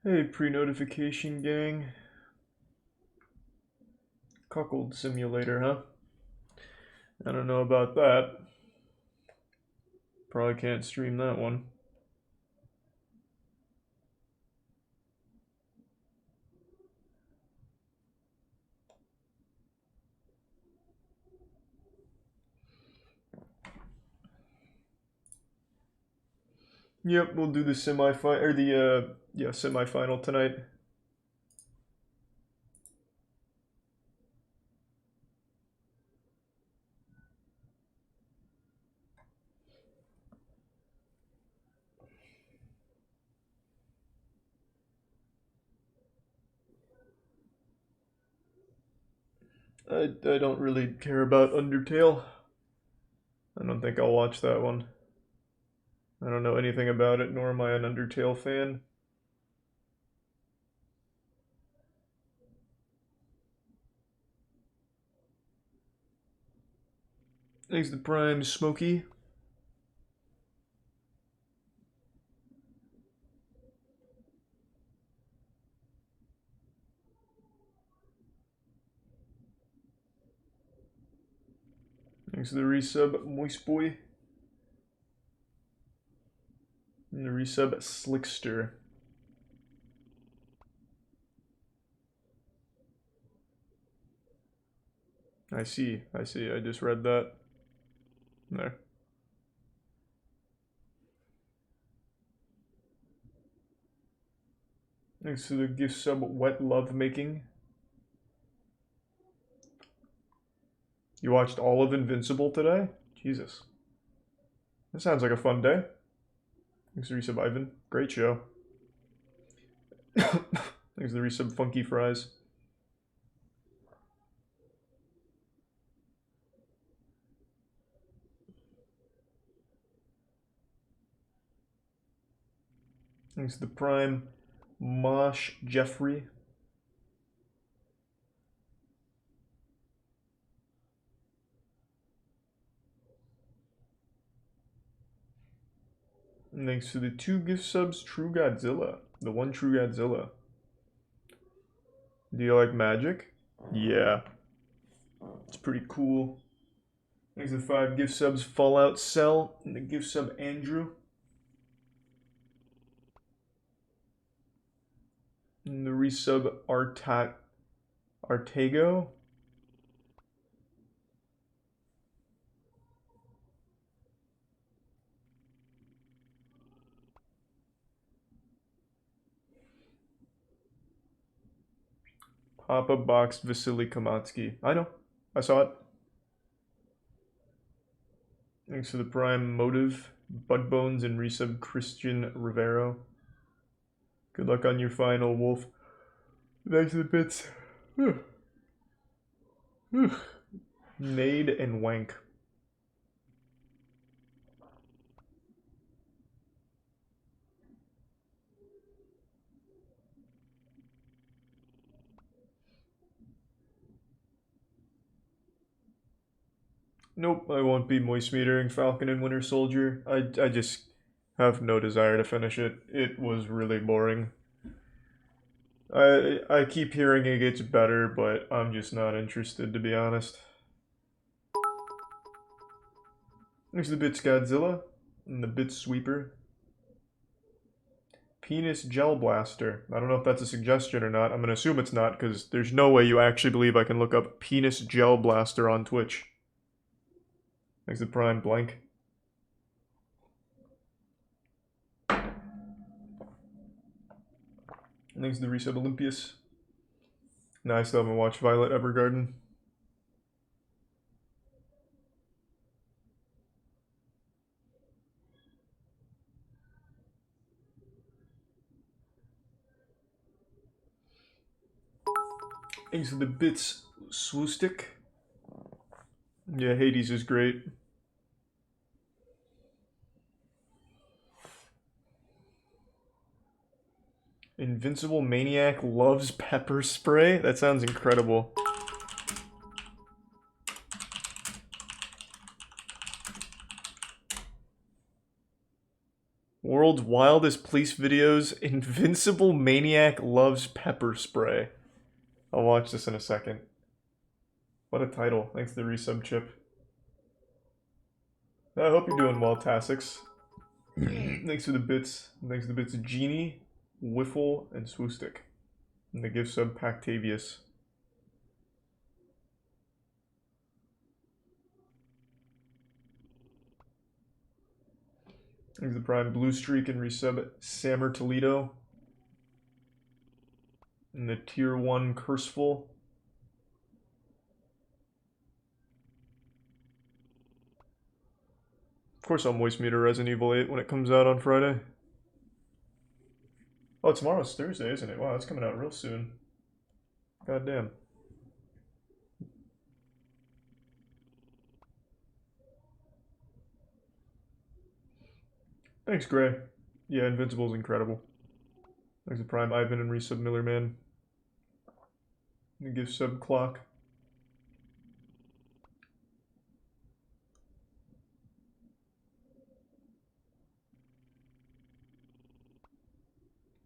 Hey, pre-notification gang. Cuckold simulator, huh? I don't know about that. Probably can't stream that one. Yep, we'll do the semi-final, or the, semi-final tonight. I don't really care about Undertale. I don't think I'll watch that one. I don't know anything about it, nor am I an Undertale fan. Thanks to Prime Smokey. Thanks to the resub Moist Boy. And the resub Slickster. I see, I just read that. There. Thanks to the gift sub Wet Love Making. You watched all of Invincible today? Jesus. That sounds like a fun day. Thanks to resub Ivan. Great show. Thanks to the resub Funky Fries. Thanks to the Prime Mosh Jeffrey. And thanks to the 2 gift subs True Godzilla. The one True Godzilla. Do you like magic? Yeah. It's pretty cool. Thanks to the 5 gift subs Fallout Cell and the gift sub Andrew. And the resub Artego. Papa Box Vasily Kamatsky. I know. I saw it. Thanks for the Prime Motive, Budbones, and resub Christian Rivero. Good luck on your final, Wolf. Thanks for the bits. Nade and Wank. Nope, I won't be moist metering Falcon and Winter Soldier. I just have no desire to finish it. It was really boring. I keep hearing it gets better, but I'm just not interested, to be honest. There's the Bits Godzilla and the Bits Sweeper. Penis Gel Blaster. I don't know if that's a suggestion or not. I'm going to assume it's not, because there's no way you actually believe I can look up Penis Gel Blaster on Twitch. Thanks to Prime Blank. Thanks to the resub Olympius. Nah, I still haven't watched Violet Evergarden. Thanks to the Bits Swoostic. Yeah, Hades is great. Invincible Maniac loves pepper spray? That sounds incredible. world's wildest police videos. Invincible maniac loves pepper spray. I'll watch this in a second. What a title. Thanks to the resub chip. I hope you're doing well, Tassix. Thanks for the bits. Thanks for the bits of Genie, Wiffle, and Swoostic. And the gift sub Pactavius. Thanks the Prime Blue Streak and resub Sammer Toledo. And the Tier 1 Curseful. Of course I'll moist meter Resident Evil 8 when it comes out on Friday. Oh, tomorrow's Thursday, isn't it? Wow, that's coming out real soon. God damn. Thanks, Gray. Yeah, Invincible's incredible. Thanks to Prime Ivan and resub Millerman. And give sub Clock.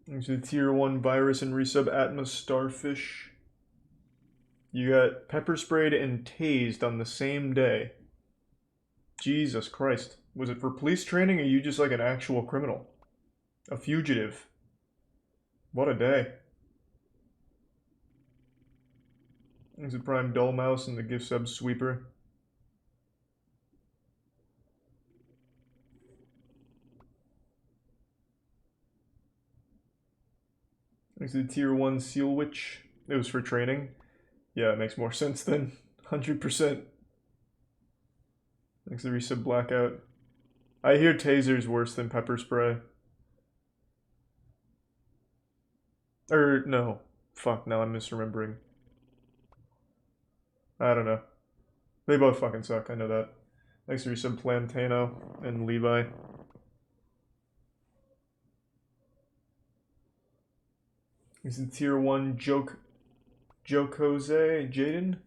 Thanks to the Tier 1 Virus and resub Atmos Starfish. You got pepper sprayed and tased on the same day. Jesus Christ. Was it for police training or are you just like an actual criminal? A fugitive. What a day. Thanks to Prime Dull Mouse and the gift sub Sweeper. Thanks to the Tier 1 Seal Witch. It was for training. Yeah, it makes more sense then. 100%. Thanks to the resub Blackout. I hear taser's worse than pepper spray. Or, no. Fuck, now I'm misremembering. I don't know. They both fucking suck, I know that. Thanks to resub Plantano and Levi. He's the Tier 1 Jokose Jaden.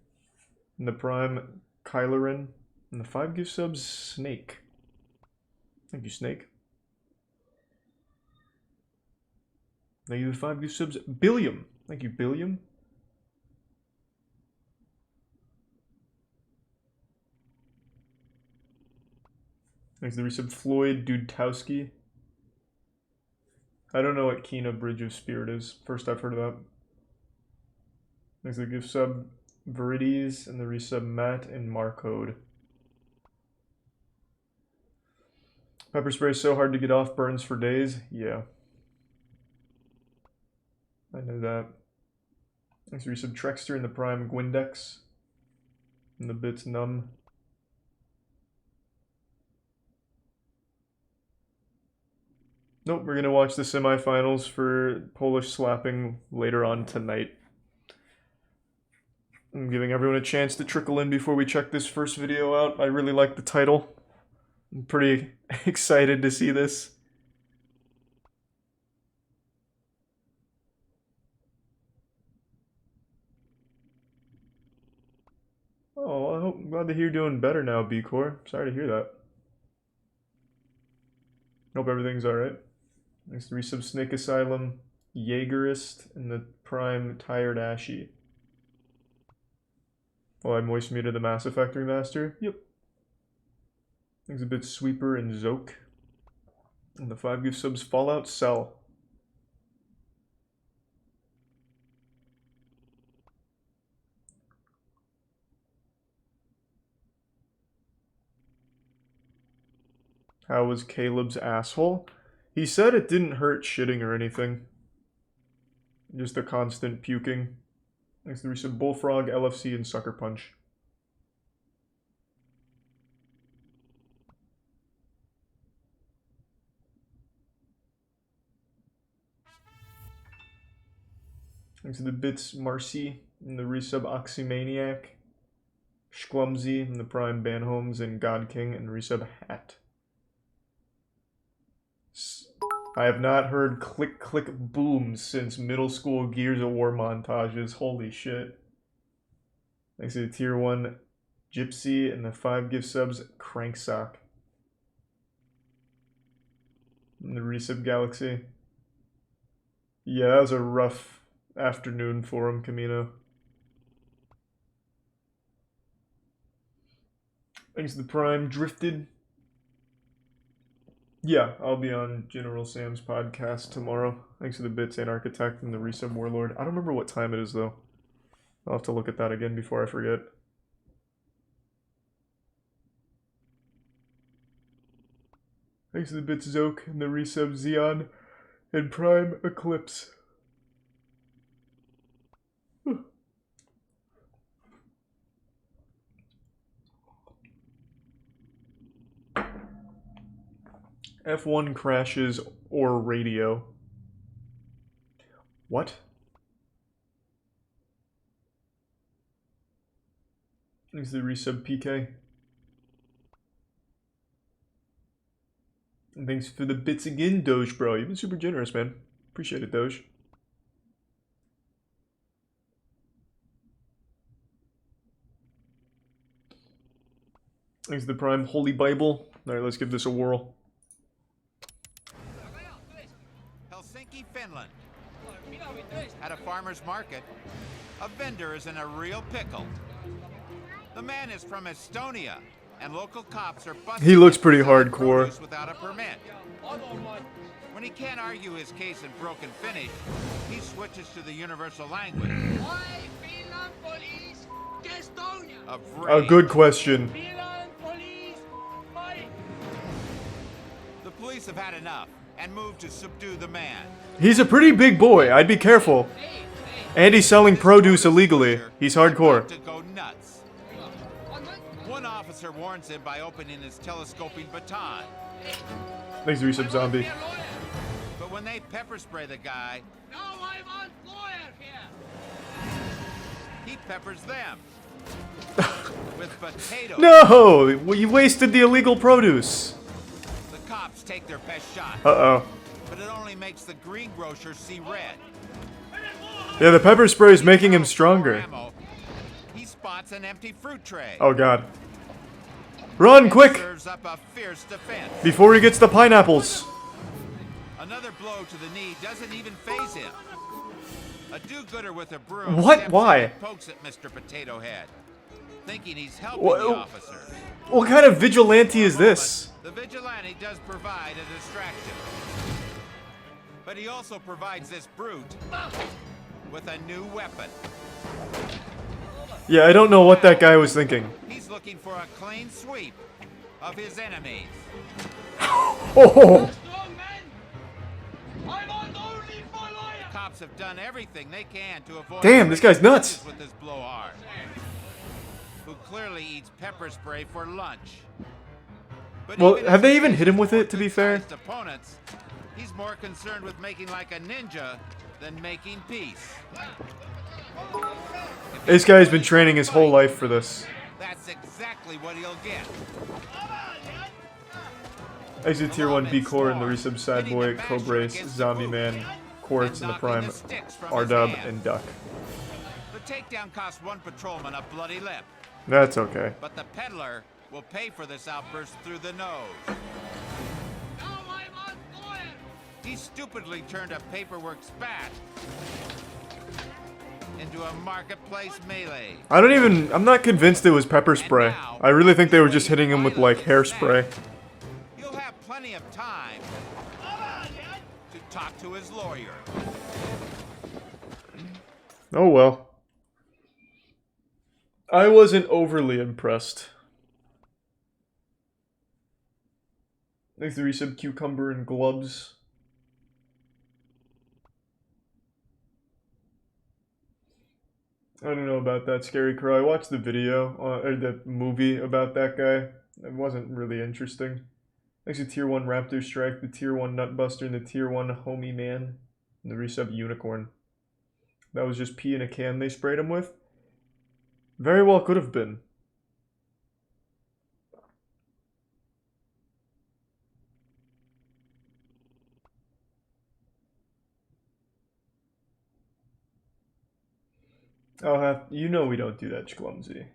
And the Prime Kylerin. And the 5 gift subs Snake. Thank you, Snake. Thank you, the 5 gift subs Billiam. Thank you, Billiam. Thanks to the resub Floyd Dudkowski. I don't know what Kina Bridge of Spirit is. First I've heard of that. Thanks to the gift sub Virides and the resub Matt and Marcode. Pepper spray is so hard to get off, burns for days. Yeah. I know that. Thanks to resub Trexter and the Prime Gwindex. And the bits Numb. Nope, we're going to watch the semifinals for Polish slapping later on tonight. I'm giving everyone a chance to trickle in before we check this first video out. I really like the title. I'm pretty excited to see this. Oh, I'm glad to hear you're doing better now, B-Core. Sorry to hear that. Hope everything's alright. Thanks to resub Snake Asylum, Jaegerist, and the Prime Tired Ashy. Oh, I moist muted the Mass Effect remaster? Yep. Thanks a bit Sweeper and Zoke. And the 5 gift subs Fallout Cell. How was Caleb's asshole? He said it didn't hurt shitting or anything. Just the constant puking. Thanks to the resub Bullfrog, LFC, and Sucker Punch. Thanks to the bits Marcy, and the resub Oxymaniac, Shklumsy, and the Prime Banhomes, and God King, and resub Hat. I have not heard click click boom since middle school Gears of War montages. Holy shit. Thanks to the Tier 1 Gypsy and the 5 gift subs Cranksock. in the resub galaxy. Yeah, that was a rough afternoon for him, Camino. Thanks to the Prime. Drifted. Yeah, I'll be on General Sam's podcast tomorrow. Thanks to the bits and Architect and the Resub Warlord. I don't remember what time it is, though. I'll have to look at that again before I forget. Thanks to the bits Zoke and the Resub Xeon and Prime Eclipse. F1 crashes or radio. What? Thanks to the resub PK. And thanks for the bits again, Doge bro. You've been super generous, man. Appreciate it, Doge. Thanks to the Prime Holy Bible. Alright, let's give this a whirl. Helsinki, Finland. At a farmer's market, a vendor is in a real pickle. The man is from Estonia, and local cops are busting he looks pretty hardcore without a permit. When he can't argue his case in broken Finnish, he switches to the universal language. A good question. The police have had enough and moved to subdue the man. He's a pretty big boy. I'd be careful. And he's selling produce illegally. He's hardcore. To go nuts. One officer warns him by opening his telescoping baton. Thanks to resub Zombie. But when they pepper spray the guy, he peppers them with potatoes. No! You wasted the illegal produce. The cops take their best shot. Uh-oh. But it only makes the greengrocer see red. Yeah, the pepper spray is making him stronger. He spots an empty fruit tray. Oh god. Run, quick! Serves up a fierce defense. Before he gets the pineapples. Another blow to the knee doesn't even faze him. A do-gooder with a broom. What? Why? Pokes at Mr. Potato Head, thinking he's helping What? the officer. What kind of vigilante is this? The vigilante does provide a distraction. But he also provides this brute with a new weapon. Yeah, I don't know what that guy was thinking. He's looking for a clean sweep of his enemies. Oh! The cops have done everything they can to avoid. Damn, this guy's nuts. With this blowhard, who clearly eats pepper spray for lunch. But Well, even have as they he even hit him faces with it, to be fair? good-sized opponents, he's more concerned with making like a ninja than making peace. This guy's been training his whole life for this. That's exactly what he'll get. Exit Tier 1 B-Core and the resub Sad Boy, Cobrace, Zombie Man, Quartz, and the Prime, R-Dub, and Duck. The takedown cost one patrolman a bloody lip, That's okay. but the peddler will pay for this outburst through the nose. He stupidly turned a paperwork spat into a marketplace melee. I'm not convinced it was pepper spray. I really think they were just hitting him with, like, hairspray. You'll have plenty of time to talk to his lawyer. Oh well. I wasn't overly impressed. Thanks to resub Cucumber and Gloves. I don't know about that, Scary Crow. I watched the video, or the movie about that guy. It wasn't really interesting. Thanks to Tier 1 Raptor Strike, the Tier 1 Nutbuster, and the Tier 1 Homie Man, and the resub Unicorn. That was just pee in a can they sprayed him with? Very well could have been. You know we don't do that, Clumsy.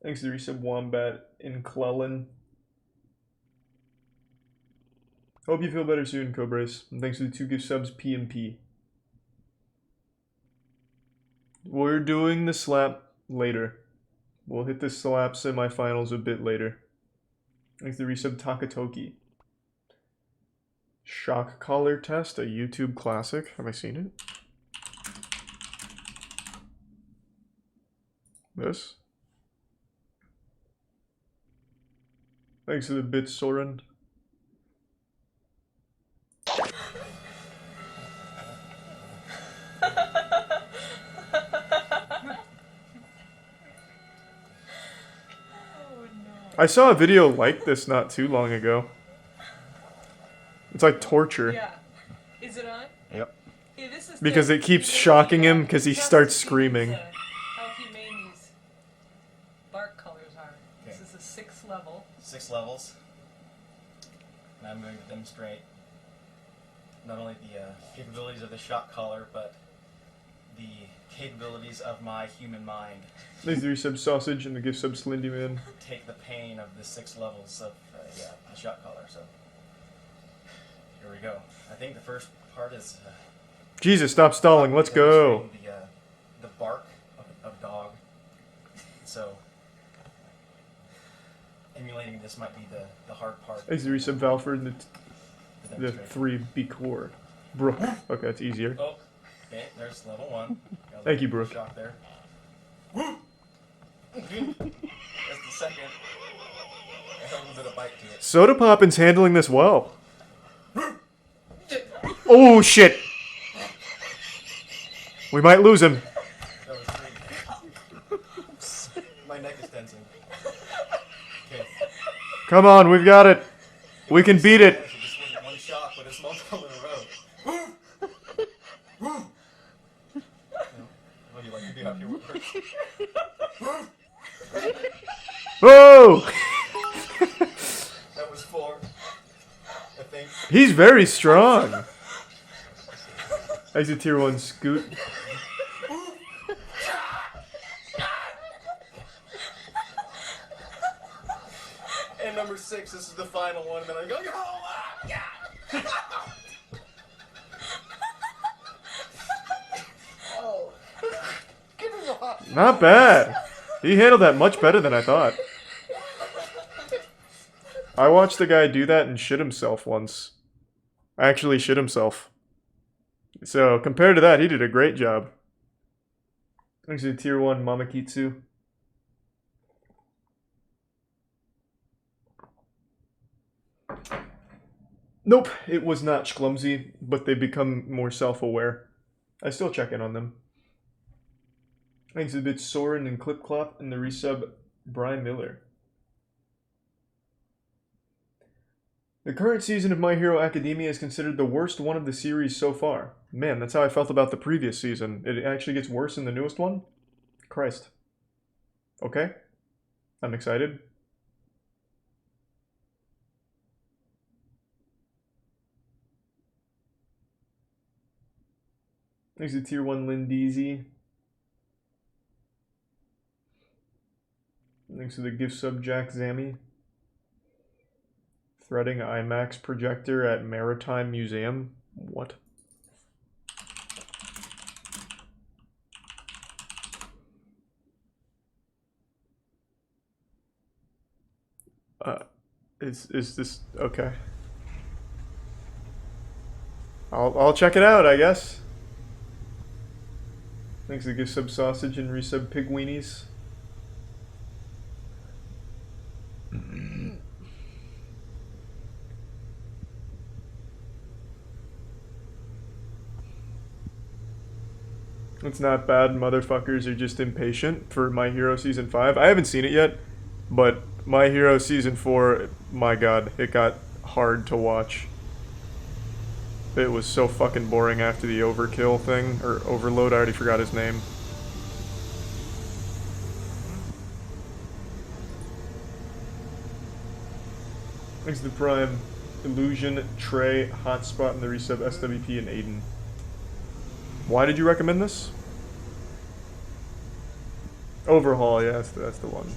Thanks to resub Wombat and Clellan. Hope you feel better soon, Cobras. And thanks for the 2 gift subs, PMP. We're doing the slap later. We'll hit the slap semifinals a bit later. Thanks to resub Takatoki. Shock collar test, a YouTube classic. Have I seen it? This. Thanks to the bit, Soren. I saw a video like this not too long ago. It's like torture. Yeah. Is it on? Yep. Yeah, this is Because it keeps shocking him because he starts screaming. How humane these bark colors are. This is a 6th level. 6 levels. And I'm going to demonstrate not only the capabilities of the shock collar, but the capabilities of my human mind. Thanks to resub Sausage and the gift sub Slindy Man. Take the pain of the 6 levels of the shock collar. So here we go. I think the first part is Jesus, stop stalling. Let's go. The bark of dog. So emulating this might be the hard part. Thanks to resub Valford and the 3 B core. Brooke. Okay, that's easier. Oh, okay. There's level 1. Thank you, Brooke. Shock there. Woo! That's the second. It has a little bit of bite to it. Soda Poppin's handling this well. Oh shit! We might lose him. That was 3. My neck is tensing. Okay. Come on, we've got it. We can beat it. This wasn't one shock, but it's multiple in a row. Woo! What do you like to do after work? Whoa! That was 4. I think. He's very strong. Exit tier 1 Scoot. And number 6, this is the final one, and then I go, yeah! Oh. Give me the hot. Not bad. He handled that much better than I thought. I watched the guy do that and shit himself once. Actually shit himself. So, compared to that, he did a great job. Thanks to tier 1 Mamakitsu. Nope, it was not clumsy, but they become more self-aware. I still check in on them. Thanks to the bit Soren and Clip Clop and the resub Brian Miller. The current season of My Hero Academia is considered the worst one of the series so far. Man, that's how I felt about the previous season. It actually gets worse in the newest one? Christ. Okay. I'm excited. Thanks to tier 1 Lindeezy. Thanks to the gift sub Jack Zammy. Threading IMAX projector at Maritime Museum. What? Is this okay? I'll check it out, I guess. Thanks to the gift sub Sausage and resub Pig Weenies. It's not bad. Motherfuckers are just impatient for My Hero Season 5. I haven't seen it yet, but My Hero Season 4, my god, it got hard to watch. It was so fucking boring after the Overkill thing, or Overload, I already forgot his name. Thanks to the Prime, Illusion, Trey, Hotspot, and the resub SWP and Aiden. Why did you recommend this? Overhaul, yeah, that's the one.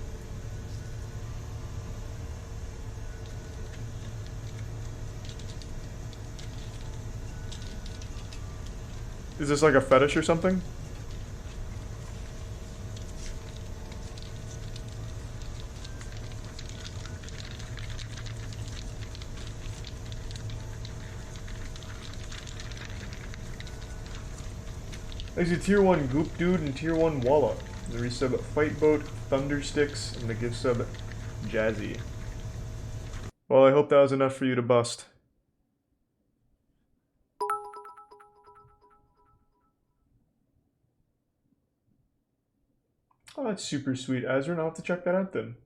Is this like a fetish or something? Thanks to Tier 1 Goop Dude and Tier 1 Walla. The resub Fight Boat, Thundersticks, and the gift sub Jazzy. Well, I hope that was enough for you to bust. Oh, that's super sweet. Azrin, I'll have to check that out then.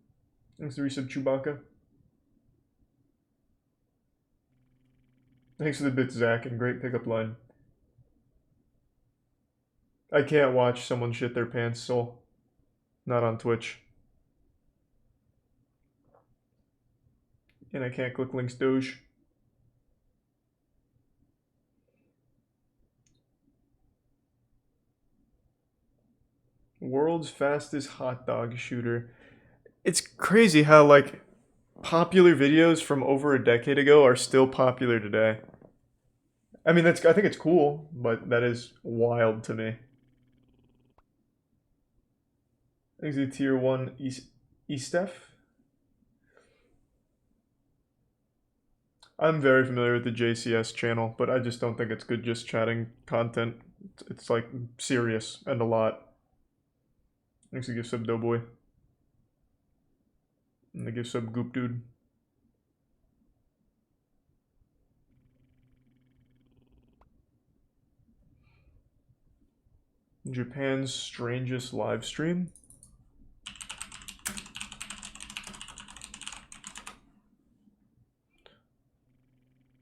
Thanks to resub Chewbacca. Thanks for the bits, Zach, and great pickup line. I can't watch someone shit their pants, Soul. Not on Twitch. And I can't click links Doge. World's fastest hot dog shooter. It's crazy how, like, popular videos from over a decade ago are still popular today. I mean, I think it's cool, but that is wild to me. Thanks to Tier 1 Estef. I'm very familiar with the JCS channel, but I just don't think it's good just chatting content. It's like serious and a lot. Thanks to gift sub Doughboy. And the gift sub Goop Dude. Japan's strangest live stream.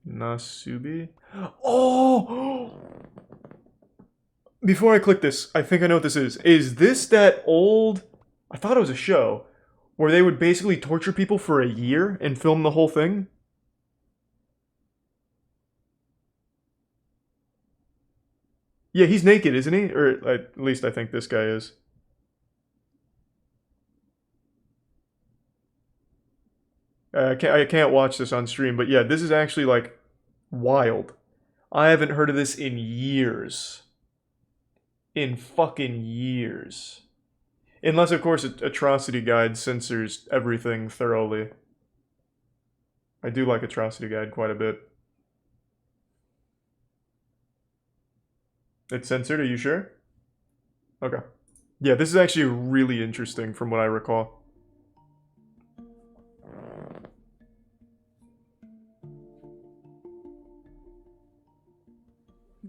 Nasubi. Oh! Before I click this, I think I know what this is. Is this that old... I thought it was a show where they would basically torture people for a year and film the whole thing? Yeah, he's naked, isn't he? Or at least I think this guy is. I can't watch this on stream, but yeah, this is actually, like, wild. I haven't heard of this in years. In fucking years. Unless, of course, Atrocity Guide censors everything thoroughly. I do like Atrocity Guide quite a bit. It's censored, are you sure? Okay. Yeah, this is actually really interesting from what I recall.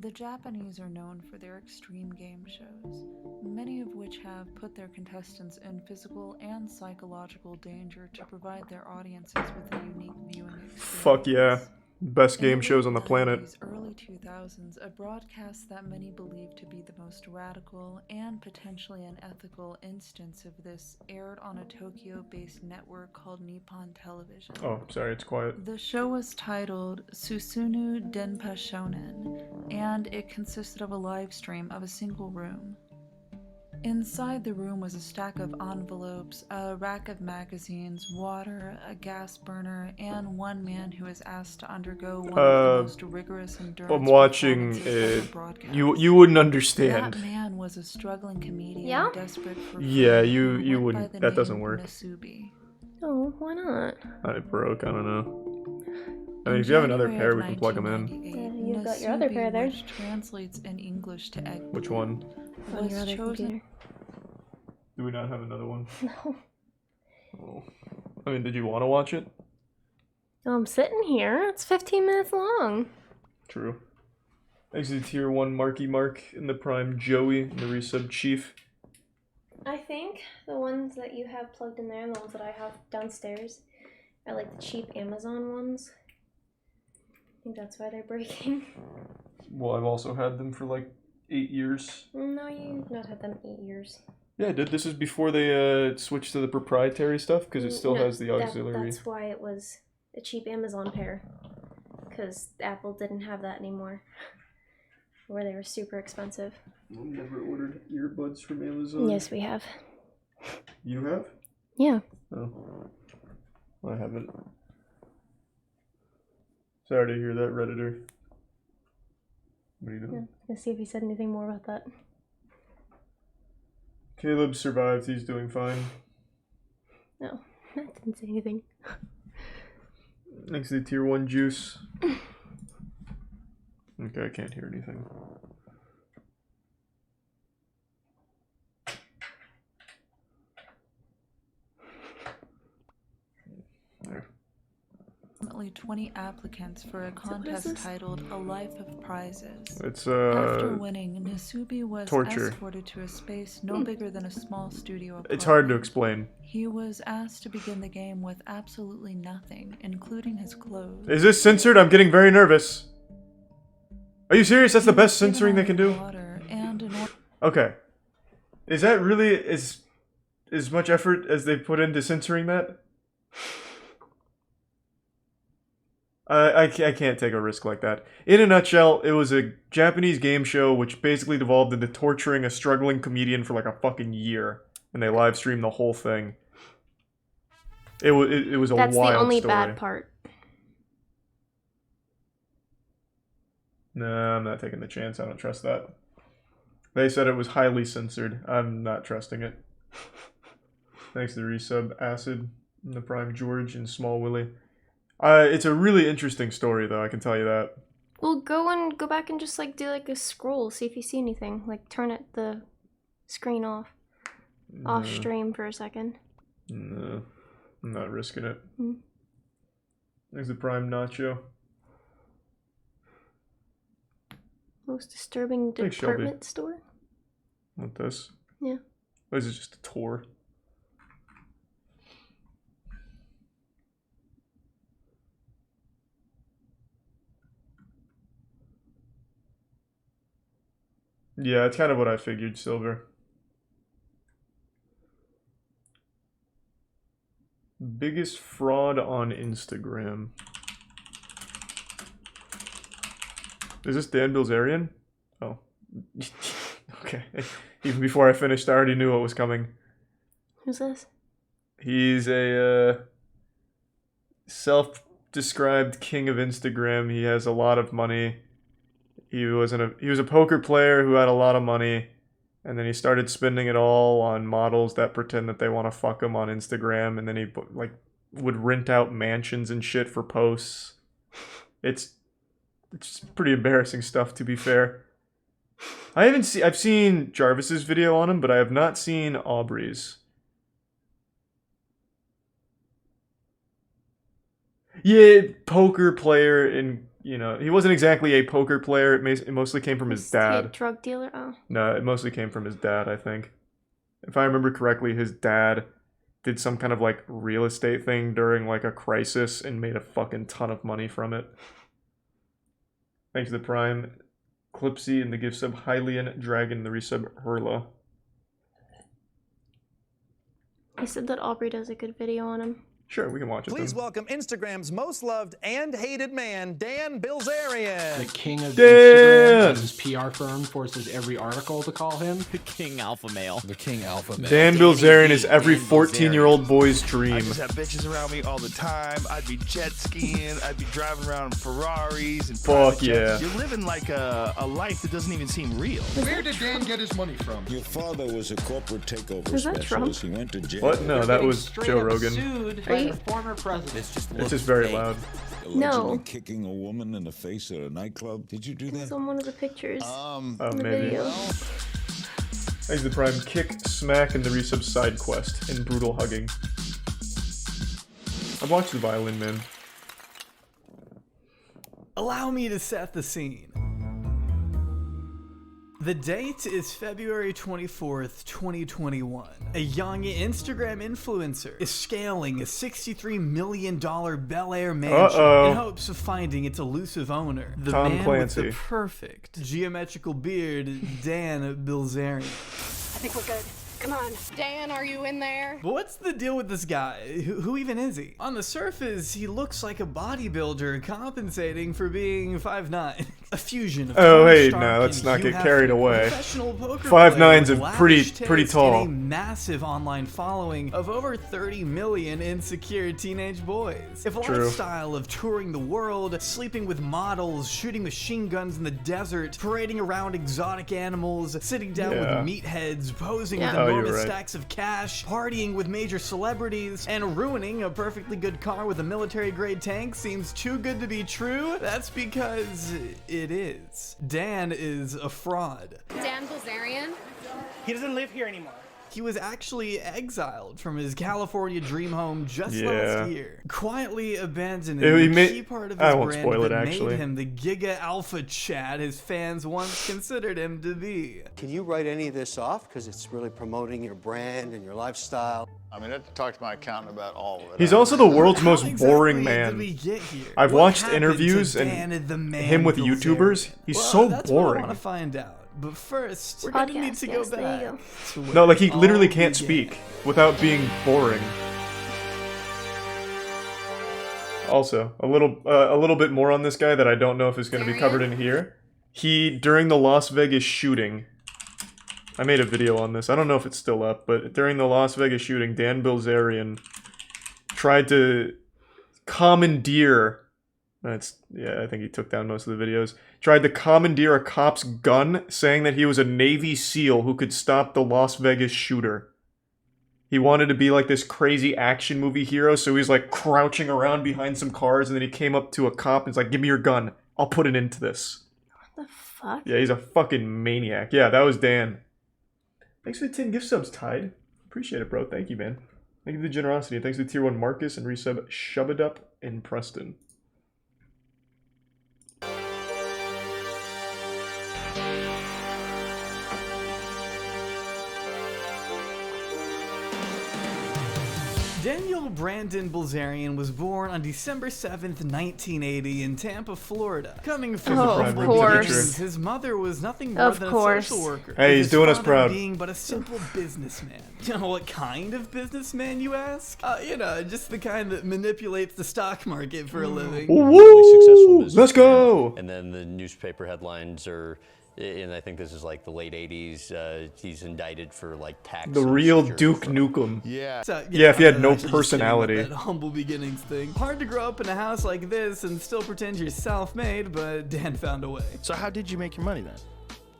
The Japanese are known for their extreme game shows, many of which have put their contestants in physical and psychological danger to provide their audiences with a unique viewing experience. Fuck yeah. Best game shows on the planet. In the early 2000s, a broadcast that many believe to be the most radical and potentially unethical instance of this aired on a Tokyo-based network called Nippon Television. Oh, sorry, it's quiet. The show was titled Susunu Denpa Shonen, and it consisted of a live stream of a single room. Inside the room was a stack of envelopes, a rack of magazines, water, a gas burner, and one man who was asked to undergo one of the most rigorous endurance I'm watching performances broadcast. you wouldn't understand. That man was a struggling comedian desperate for Yeah, fame you who went wouldn't. by the That doesn't name work. Nasubi. Oh, why not? I broke. I don't know. I mean, if you have another pair, we can plug them in. You've got your other pair there. Which translates in English to egg. Which one? On Was your other chosen. computer. Do we not have another one? No. Oh. I mean, did you want to watch it? I'm sitting here. It's 15 minutes long. True. Thanks to Tier 1 Marky Mark in the Prime Joey and the resub Chief. I think the ones that you have plugged in there and the ones that I have downstairs are like the cheap Amazon ones. I think that's why they're breaking. Well, I've also had them for like 8 years. No, you've not had them 8 years. Yeah, I did. This is before they switched to the proprietary stuff because it still No, has the auxiliary. That's why it was a cheap Amazon pair. Because Apple didn't have that anymore. Where they were super expensive. I've never ordered earbuds from Amazon. Yes, we have. You have? Yeah. Oh. I haven't. Sorry to hear that, Redditor. What are you doing? Yeah, let's see if he said anything more about that. Caleb survived. He's doing fine. No, that didn't say anything. Next to the tier 1 juice. Okay, I can't hear anything. There. Approximately 20 applicants for a contest titled A Life of Prizes. It's After winning, Nasubi was torture. escorted to a space no bigger than a small studio apartment. It's hard to explain. He was asked to begin the game with absolutely nothing, including his clothes. Is this censored? I'm getting very nervous. Are you serious? That's the best censoring they can do? Okay. Is that really as much effort as they put into censoring that? I can't take a risk like that. In a nutshell, it was a Japanese game show which basically devolved into torturing a struggling comedian for like a fucking year. And they live streamed the whole thing. It was a wild story. That's the only bad part. Nah, I'm not taking the chance. I don't trust that. They said it was highly censored. I'm not trusting it. Thanks to the resub Acid, and the Prime George, and Small Willie. It's a really interesting story, though. I can tell you that. Well, go back and just like do like a scroll, see if you see anything. Like turn the screen off stream for a second. No, I'm not risking it. Hmm. Thanks to Prime Nacho. Most disturbing Thanks, Shelby. department store. What this? Yeah. Or is it just a tour? Yeah, it's kind of what I figured, Silver. Biggest fraud on Instagram. Is this Dan Bilzerian? Oh. Okay. Even before I finished, I already knew what was coming. Who's this? He's a self-described king of Instagram. He has a lot of money. He was a poker player who had a lot of money, and then he started spending it all on models that pretend that they want to fuck him on Instagram, and then he would rent out mansions and shit for posts. It's pretty embarrassing stuff, to be fair. I've seen Jarvis's video on him, but I have not seen Aubrey's. Yeah, poker player, and he wasn't exactly a poker player. It mostly came from his dad. He a drug dealer? Oh. No, it mostly came from his dad, I think. If I remember correctly, his dad did some kind of like real estate thing during like a crisis and made a fucking ton of money from it. Thanks to the Prime, Clipsy, and the gift sub Hylian Dragon, the resub Hurla. He said that Aubrey does a good video on him. Sure, we can watch it. Please welcome Instagram's most loved and hated man, Dan Bilzerian. The king of Dan! Instagram, as his PR firm forces every article to call him. The King Alpha Male. The King Alpha Male. Dan Bilzerian is every 14-year-old boy's dream. I just have bitches around me all the time. I'd be jet skiing. I'd be driving around in Ferraris and fuck yeah. You're living like a life that doesn't even seem real. Where did Dan get his money from? Your father was a corporate takeover Is that Trump? specialist. He went to jail. What? No, that was Joe Rogan. Sued by the former president. It's just very loud. Allegedly No. kicking a woman in the face at a nightclub. Did you do It was that? on one of the pictures. Oh, in the maybe. video. Thanks to the Prime, Kick, Smack, and the resub Side Quest, and Brutal Hugging. I've watched The Violin Man. Allow me to set the scene. The date is February 24th, 2021. A young Instagram influencer is scaling a $63 million Bel Air mansion in hopes of finding its elusive owner, the Tom man Clancy. with the perfect geometrical beard, Dan Bilzerian. I think we're good. Come on. Dan, are you in there? But what's the deal with this guy? Who even is he? On the surface, he looks like a bodybuilder compensating for being 5'9". A fusion of Oh, Tony hey, Stark no, let's and not Hugh get carried Hefner, away. professional poker 5'9's player a with pretty lavish tall. taste and a massive online following of over 30 million insecure teenage boys. If a True. lifestyle of touring the world, sleeping with models, shooting machine guns in the desert, parading around exotic animals, sitting down Yeah. with meatheads, posing Yeah. with Oh, you're enormous right. stacks of cash, partying with major celebrities, and ruining a perfectly good car with a military-grade tank seems too good to be true, that's because it is. Dan is a fraud. Dan Bilzerian? He doesn't live here anymore. He was actually exiled from his California dream home just Yeah. last year, quietly abandoning He the made- key part of I his won't brand spoil it, that actually. made him the Giga Alpha Chad his fans once considered him to be. Can you write any of this off? Because it's really promoting your brand and your lifestyle. I mean, I have to talk to my accountant about all of it. He's also the world's most How boring exactly man. did we get here? I've What watched happened interviews to and Dan the Man him with Bilzerian? YouTubers. He's Well, so that's what I boring. want to find out. But first, we're gonna need Podcast, to yes, go there back. you go. to where No, like he it literally all can't began. speak without being boring. Also, a little bit more on this guy that I don't know if is going to be covered in here. He, during the Las Vegas shooting, I made a video on this. I don't know if it's still up, but during the Las Vegas shooting, Dan Bilzerian tried to commandeer. Yeah, I think he took down most of the videos. Tried to commandeer a cop's gun, saying that he was a Navy SEAL who could stop the Las Vegas shooter. He wanted to be like this crazy action movie hero, so he's like crouching around behind some cars, and then he came up to a cop and he's like, "Give me your gun. I'll put it into this." What the fuck? Yeah, he's a fucking maniac. Yeah, that was Dan. Thanks for the 10 gift subs, Tide. Appreciate it, bro. Thank you, man. Thank you for the generosity. And thanks to Tier 1 Marcus and resub Shubadup in Preston. Daniel Brandon Bilzerian was born on December 7th, 1980 in Tampa, Florida. Coming from Of humble course. beginnings, his mother was nothing more Of than course. a social worker. Hey, with he's his doing us father proud. being but a simple businessman. You know, what kind of businessman, you ask? You know, just the kind that manipulates the stock market for a living. Woo! Let's go! And then the newspaper headlines are, and I think this is like the late 80s, he's indicted for like tax. The real Duke Nukem. Yeah. So, Yeah, if he had I'm no actually just kidding about personality. that humble beginnings thing. Hard to grow up in a house like this and still pretend you're self-made, but Dan found a way. So how did you make your money then?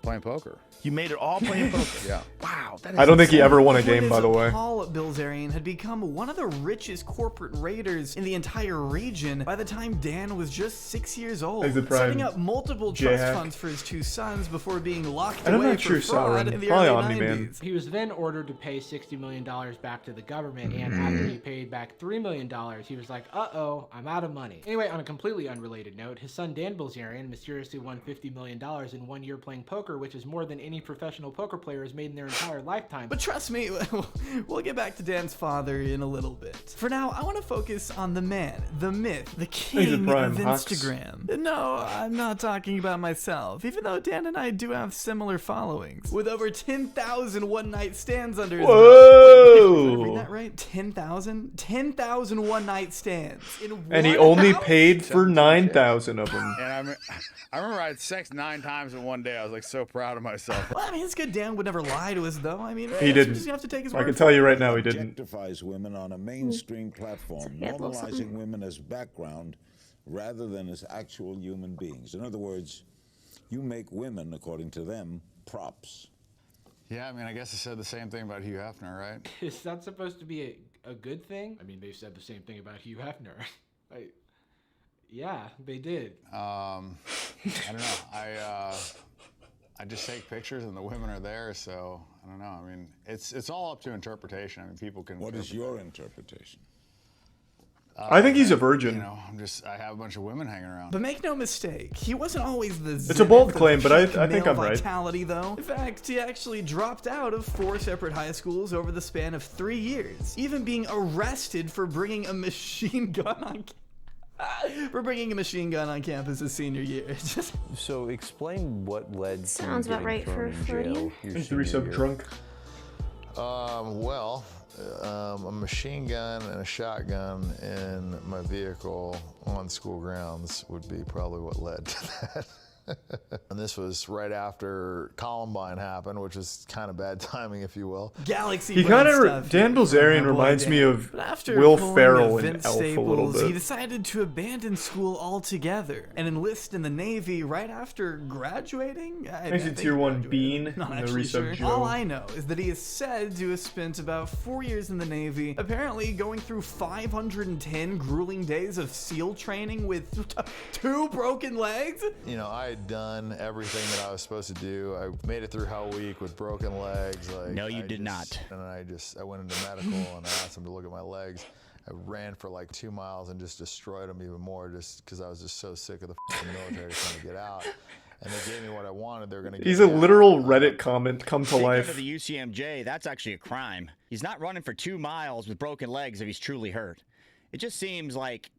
Playing poker. You made it all playing poker? Yeah. Wow. That is I don't think he insane. ever won a Point game, is, by the way. Paul Bilzerian had become one of the richest corporate raiders in the entire region by the time Dan was just 6 years old, Like the prime setting up multiple trust J-hack. funds for his two sons before being locked And I'm away not sure for fraud Sauron. in the Probably early Omni-Man. 90s. He was then ordered to pay $60 million back to the government, and after he paid back $3 million, he was like, uh-oh, I'm out of money. Anyway, on a completely unrelated note, his son Dan Bilzerian mysteriously won $50 million in 1 year playing poker, which is more than any professional poker player has made in their entire lifetime. But trust me, we'll get back to Dan's father in a little bit. For now, I want to focus on the man, the myth, the king prime of Hux. Instagram. No, I'm not talking about myself, even though Dan and I do have similar followings. With over 10,000 one-night stands under his belt. Whoa! Wait, did I read that right? 10,000? 10,000 one-night stands. And he one only house? paid for 9,000 of them. And I remember I had sex 9 times in one day. I was like so proud of myself. Well, I mean, it's good Dan would never lie to us, though. I mean, He we didn't. just have to take his I word can for tell it. you right now he didn't. Objectifies women on a mainstream platform, Yeah, a little normalizing something. women as background rather than as actual human beings. In other words, you make women, according to them, props. Yeah, I mean, I guess I said the same thing about Hugh Hefner, right? Is that supposed to be a good thing? I mean, they said the same thing about Hugh Hefner. Yeah, they did. I don't know. I just take pictures and the women are there, so I don't know. I mean, it's all up to interpretation. I mean, people can. What is interpret your that. interpretation? I think he's a virgin. You know, I have a bunch of women hanging around. But make no mistake, he wasn't always the a bold zenith of claim, but I peak think male I'm right. vitality, though. In fact, he actually dropped out of 4 separate high schools over the span of 3 years, even being arrested for bringing a machine gun on campus his senior year. So explain what led to Sounds about getting right thrown for in a Floridian. jail your Three senior sub year. drunk. Well, a machine gun and a shotgun in my vehicle on school grounds would be probably what led to that. And this was right after Columbine happened, which was kind of bad timing, if you will. Galaxy He kind of Dan Bilzerian reminds me of Will Ferrell in Elf a little bit. He decided to abandon school altogether and enlist in the Navy right after graduating. He's a tier 1 bean Not in the actually resub sure. Joe. All I know is that he is said to have spent about 4 years in the Navy, apparently going through 510 grueling days of SEAL training with 2 broken legs. You know, I had done everything that I was supposed to do. I made it through Hell Week with broken legs. Like, no, you did not. And I went into medical and I asked them to look at my legs. I ran for like 2 miles and just destroyed them even more, just because I was just so sick of the military trying to get out. And they gave me what I wanted. They're gonna. He's a literal Reddit comment come to Take him life. to the UCMJ, that's actually a crime. He's not running for 2 miles with broken legs if he's truly hurt. It just seems like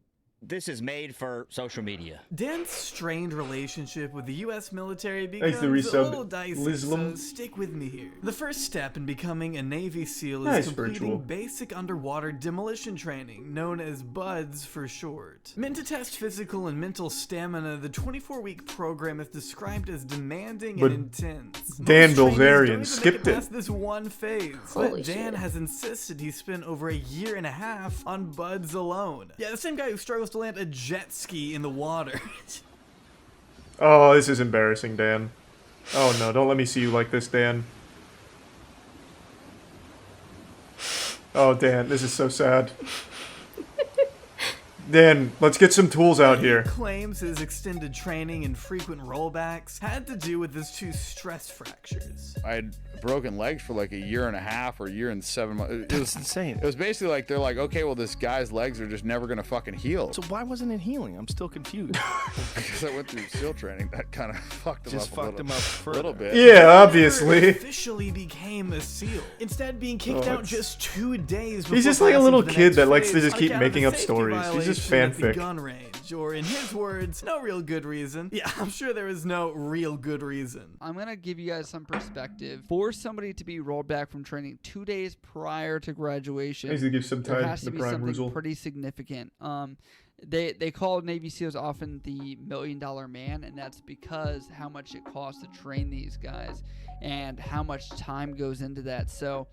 this is made for social media. Dan's strained relationship with the U.S. military becomes the a resub little dicey, Lislam. so stick with me here. The first step in becoming a Navy SEAL is Nice completing virtual. basic underwater demolition training, known as BUDS for short. Meant to test physical and mental stamina, the 24-week program is described as demanding But and intense. Dan Most trainees don't Bilzerian even skipped make it it. past this one phase, Holy but Dan shit. has insisted he spent over a year and a half on BUDS alone. Yeah, the same guy who struggles to land a jet ski in the water. Oh, this is embarrassing, Dan. Oh no, don't let me see you like this, Dan. Oh, Dan, this is so sad. Dan, let's get some tools out here. Claims his extended training and frequent rollbacks had to do with his 2 stress fractures. I had broken legs for like a year and a half or a year and 7 months. It was insane. It was basically like, they're like, okay, well, this guy's legs are just never gonna fucking heal. So why wasn't it healing? I'm still confused. Because I went through SEAL training, that kind of fucked him Just up fucked him up a little further. bit. Yeah, Never obviously. officially became a SEAL. Instead, being kicked Oh, out just 2 days before He's just like a passing little to the kid next that likes to phase just on keep account of making a up safety stories. He's just violation at the fanfic. gun range, or in his words, no real good reason. Yeah, I'm sure there is no real good reason. I'm gonna give you guys some perspective. For somebody to be rolled back from training 2 days prior to graduation, Needs to give some there time has to to be Prime something Ruzel. pretty significant. They call Navy SEALs often the $1 million man, and that's because how much it costs to train these guys and how much time goes into that. So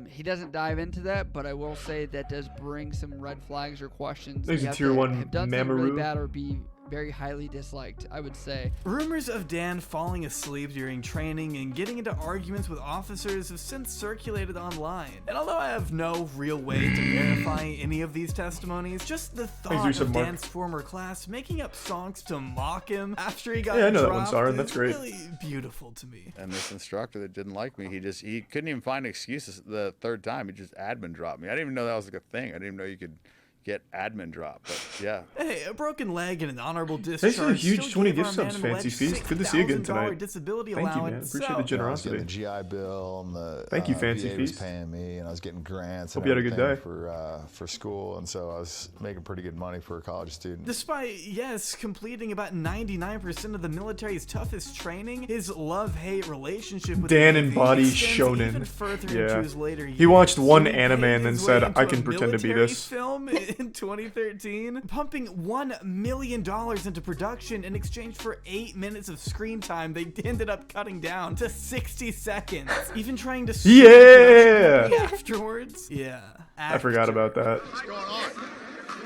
he doesn't dive into that, but I will say that does bring some red flags or questions. He's You a have tier to 1 have done something really Mamaroo. bad or be very highly disliked, I would say. Rumors of Dan falling asleep during training and getting into arguments with officers have since circulated online. And although I have no real way to verify any of these testimonies, just the thought of Dan's former class making up songs to mock him after he got Yeah, I know that dropped one, Sarah, is that's great. really beautiful to me. And this instructor that didn't like me, he couldn't even find excuses the 3rd time. He just admin dropped me. I didn't even know that was like a thing. I didn't even know you could get admin drop, but yeah. Hey, a broken leg and an honorable discharge. Thanks for the huge still 20 gave our gift subs, man an Fancy alleged Feast. Good to see you again $6,000 tonight. disability Thank you, man. allowance. Appreciate the I was generosity. getting the GI Bill and the Thank you, Fancy VA was Feast. paying me, and I was getting grants. Hope and you had a good everything day. for school, and so I was making pretty good money for a college student. Despite, yes, completing about 99% of the military's toughest training, his love-hate relationship with Dan the Navy embodies extends even shonen. further Yeah. into his later He watched years. one He anime paid and then his said, way into "I a can pretend to be military this." film in 2013, pumping $1 million into production in exchange for 8 minutes of screen time they ended up cutting down to 60 seconds. Even trying to sue the Yeah! production company afterwards. Yeah. I forgot about that. What's going on?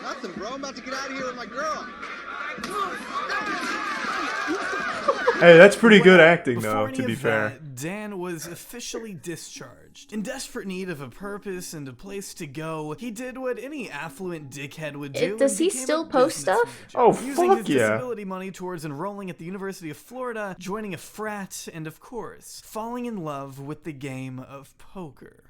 Nothing, bro. I'm about to get out of here with my girl. Hey, that's pretty good acting, Before though, any to be of fair. that, Dan was officially discharged. In desperate need of a purpose and a place to go, he did what any affluent dickhead would do. Does and he became still a post business stuff? major, Oh, using fuck his yeah. disability money towards enrolling at the University of Florida, joining a frat, and of course, falling in love with the game of poker.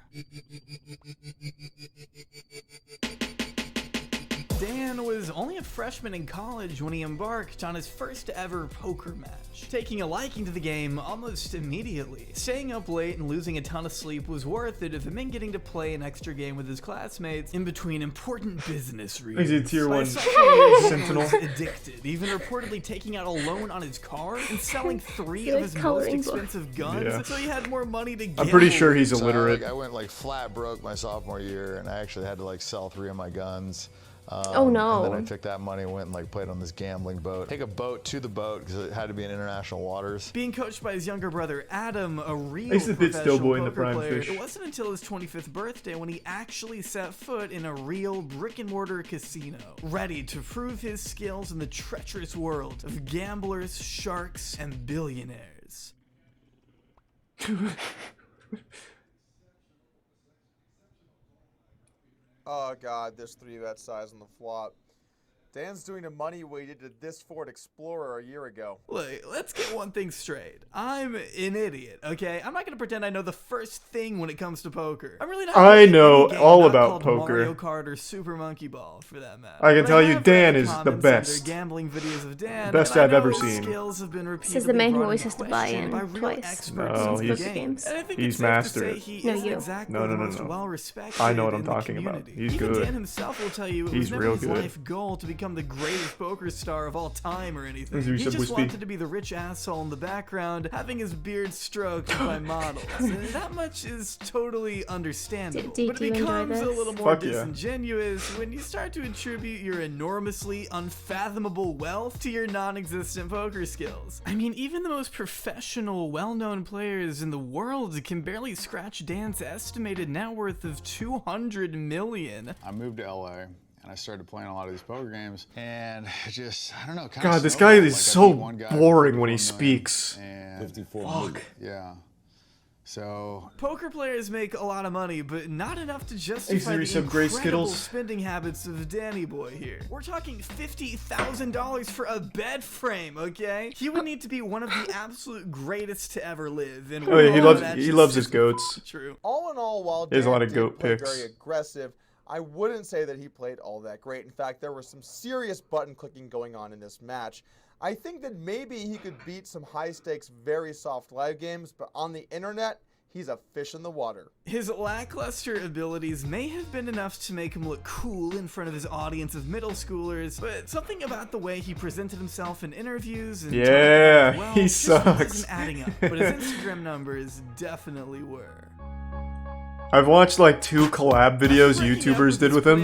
Dan was only a freshman in college when he embarked on his first ever poker match, taking a liking to the game almost immediately. Staying up late and losing a ton of sleep was worth it if it meant getting to play an extra game with his classmates in between important business reasons. He's a tier 1 sentinel. He was addicted, even reportedly taking out a loan on his car and selling 3 of his most expensive guns so he had more money to gamble. I'm pretty sure he's illiterate. So, I went like flat broke my sophomore year, and I actually had to like sell 3 of my guns. Oh no. And then I took that money and went and like played on this gambling boat. Take a boat to the boat because it had to be in international waters. Being coached by his younger brother Adam, a real He's the bit still boy in the poker prime player, fish. it wasn't until his 25th birthday when he actually set foot in a real brick-and-mortar casino, ready to prove his skills in the treacherous world of gamblers, sharks, and billionaires. Oh god, this 3-bet size on the flop. Dan's doing the money we did to this Ford Explorer a year ago. Look, let's get one thing straight. I'm an idiot, okay? I'm not gonna pretend I know the first thing when it comes to poker. I'm really not. I know all about poker. Mario Kart or Super Monkey Ball, for that matter. I can tell you, Dan is the best. Gambling videos of Dan, best I've ever seen. Skills have been Says the man who always has to buy in twice. No, he's mastered. No, you. No. I know what I'm talking about. He's Even good. Dan himself will tell you it He's was real never his good. life goal to become the greatest poker star of all time or anything. He He just wispy. wanted to be the rich asshole in the background, having his beard stroked by models. That much is totally understandable. Do but you it enjoy becomes a this? little more Fuck yeah. disingenuous when you start to attribute your enormously unfathomable wealth to your non-existent poker skills. I mean, even the most professional, well-known players in the world can barely scratch Dan's estimated net worth of $200 million. I moved to LA. And I started playing a lot of these poker games, and just, I don't know, kind God, of this guy snowballed. is Like, I so beat one guy boring for when he 4 speaks. million, and 54 Fuck. million. Yeah. So poker players make a lot of money, but not enough to justify the some gray incredible Skittles. spending habits of Danny Boy here. We're talking $50,000 for a bed frame, okay? He would need to be one of the absolute greatest to ever live. And Oh yeah, he that's loves just his goats. True. All in all, while He has a Dan lot of did goat play picks. very aggressive, I wouldn't say that he played all that great. In fact, there was some serious button clicking going on in this match. I think that maybe he could beat some high-stakes, very soft live games, but on the internet, he's a fish in the water. His lackluster abilities may have been enough to make him look cool in front of his audience of middle schoolers, but something about the way he presented himself in interviews and Yeah, he just sucks. wasn't adding up. But his Instagram numbers definitely were. I've watched like 2 collab videos YouTubers did with him.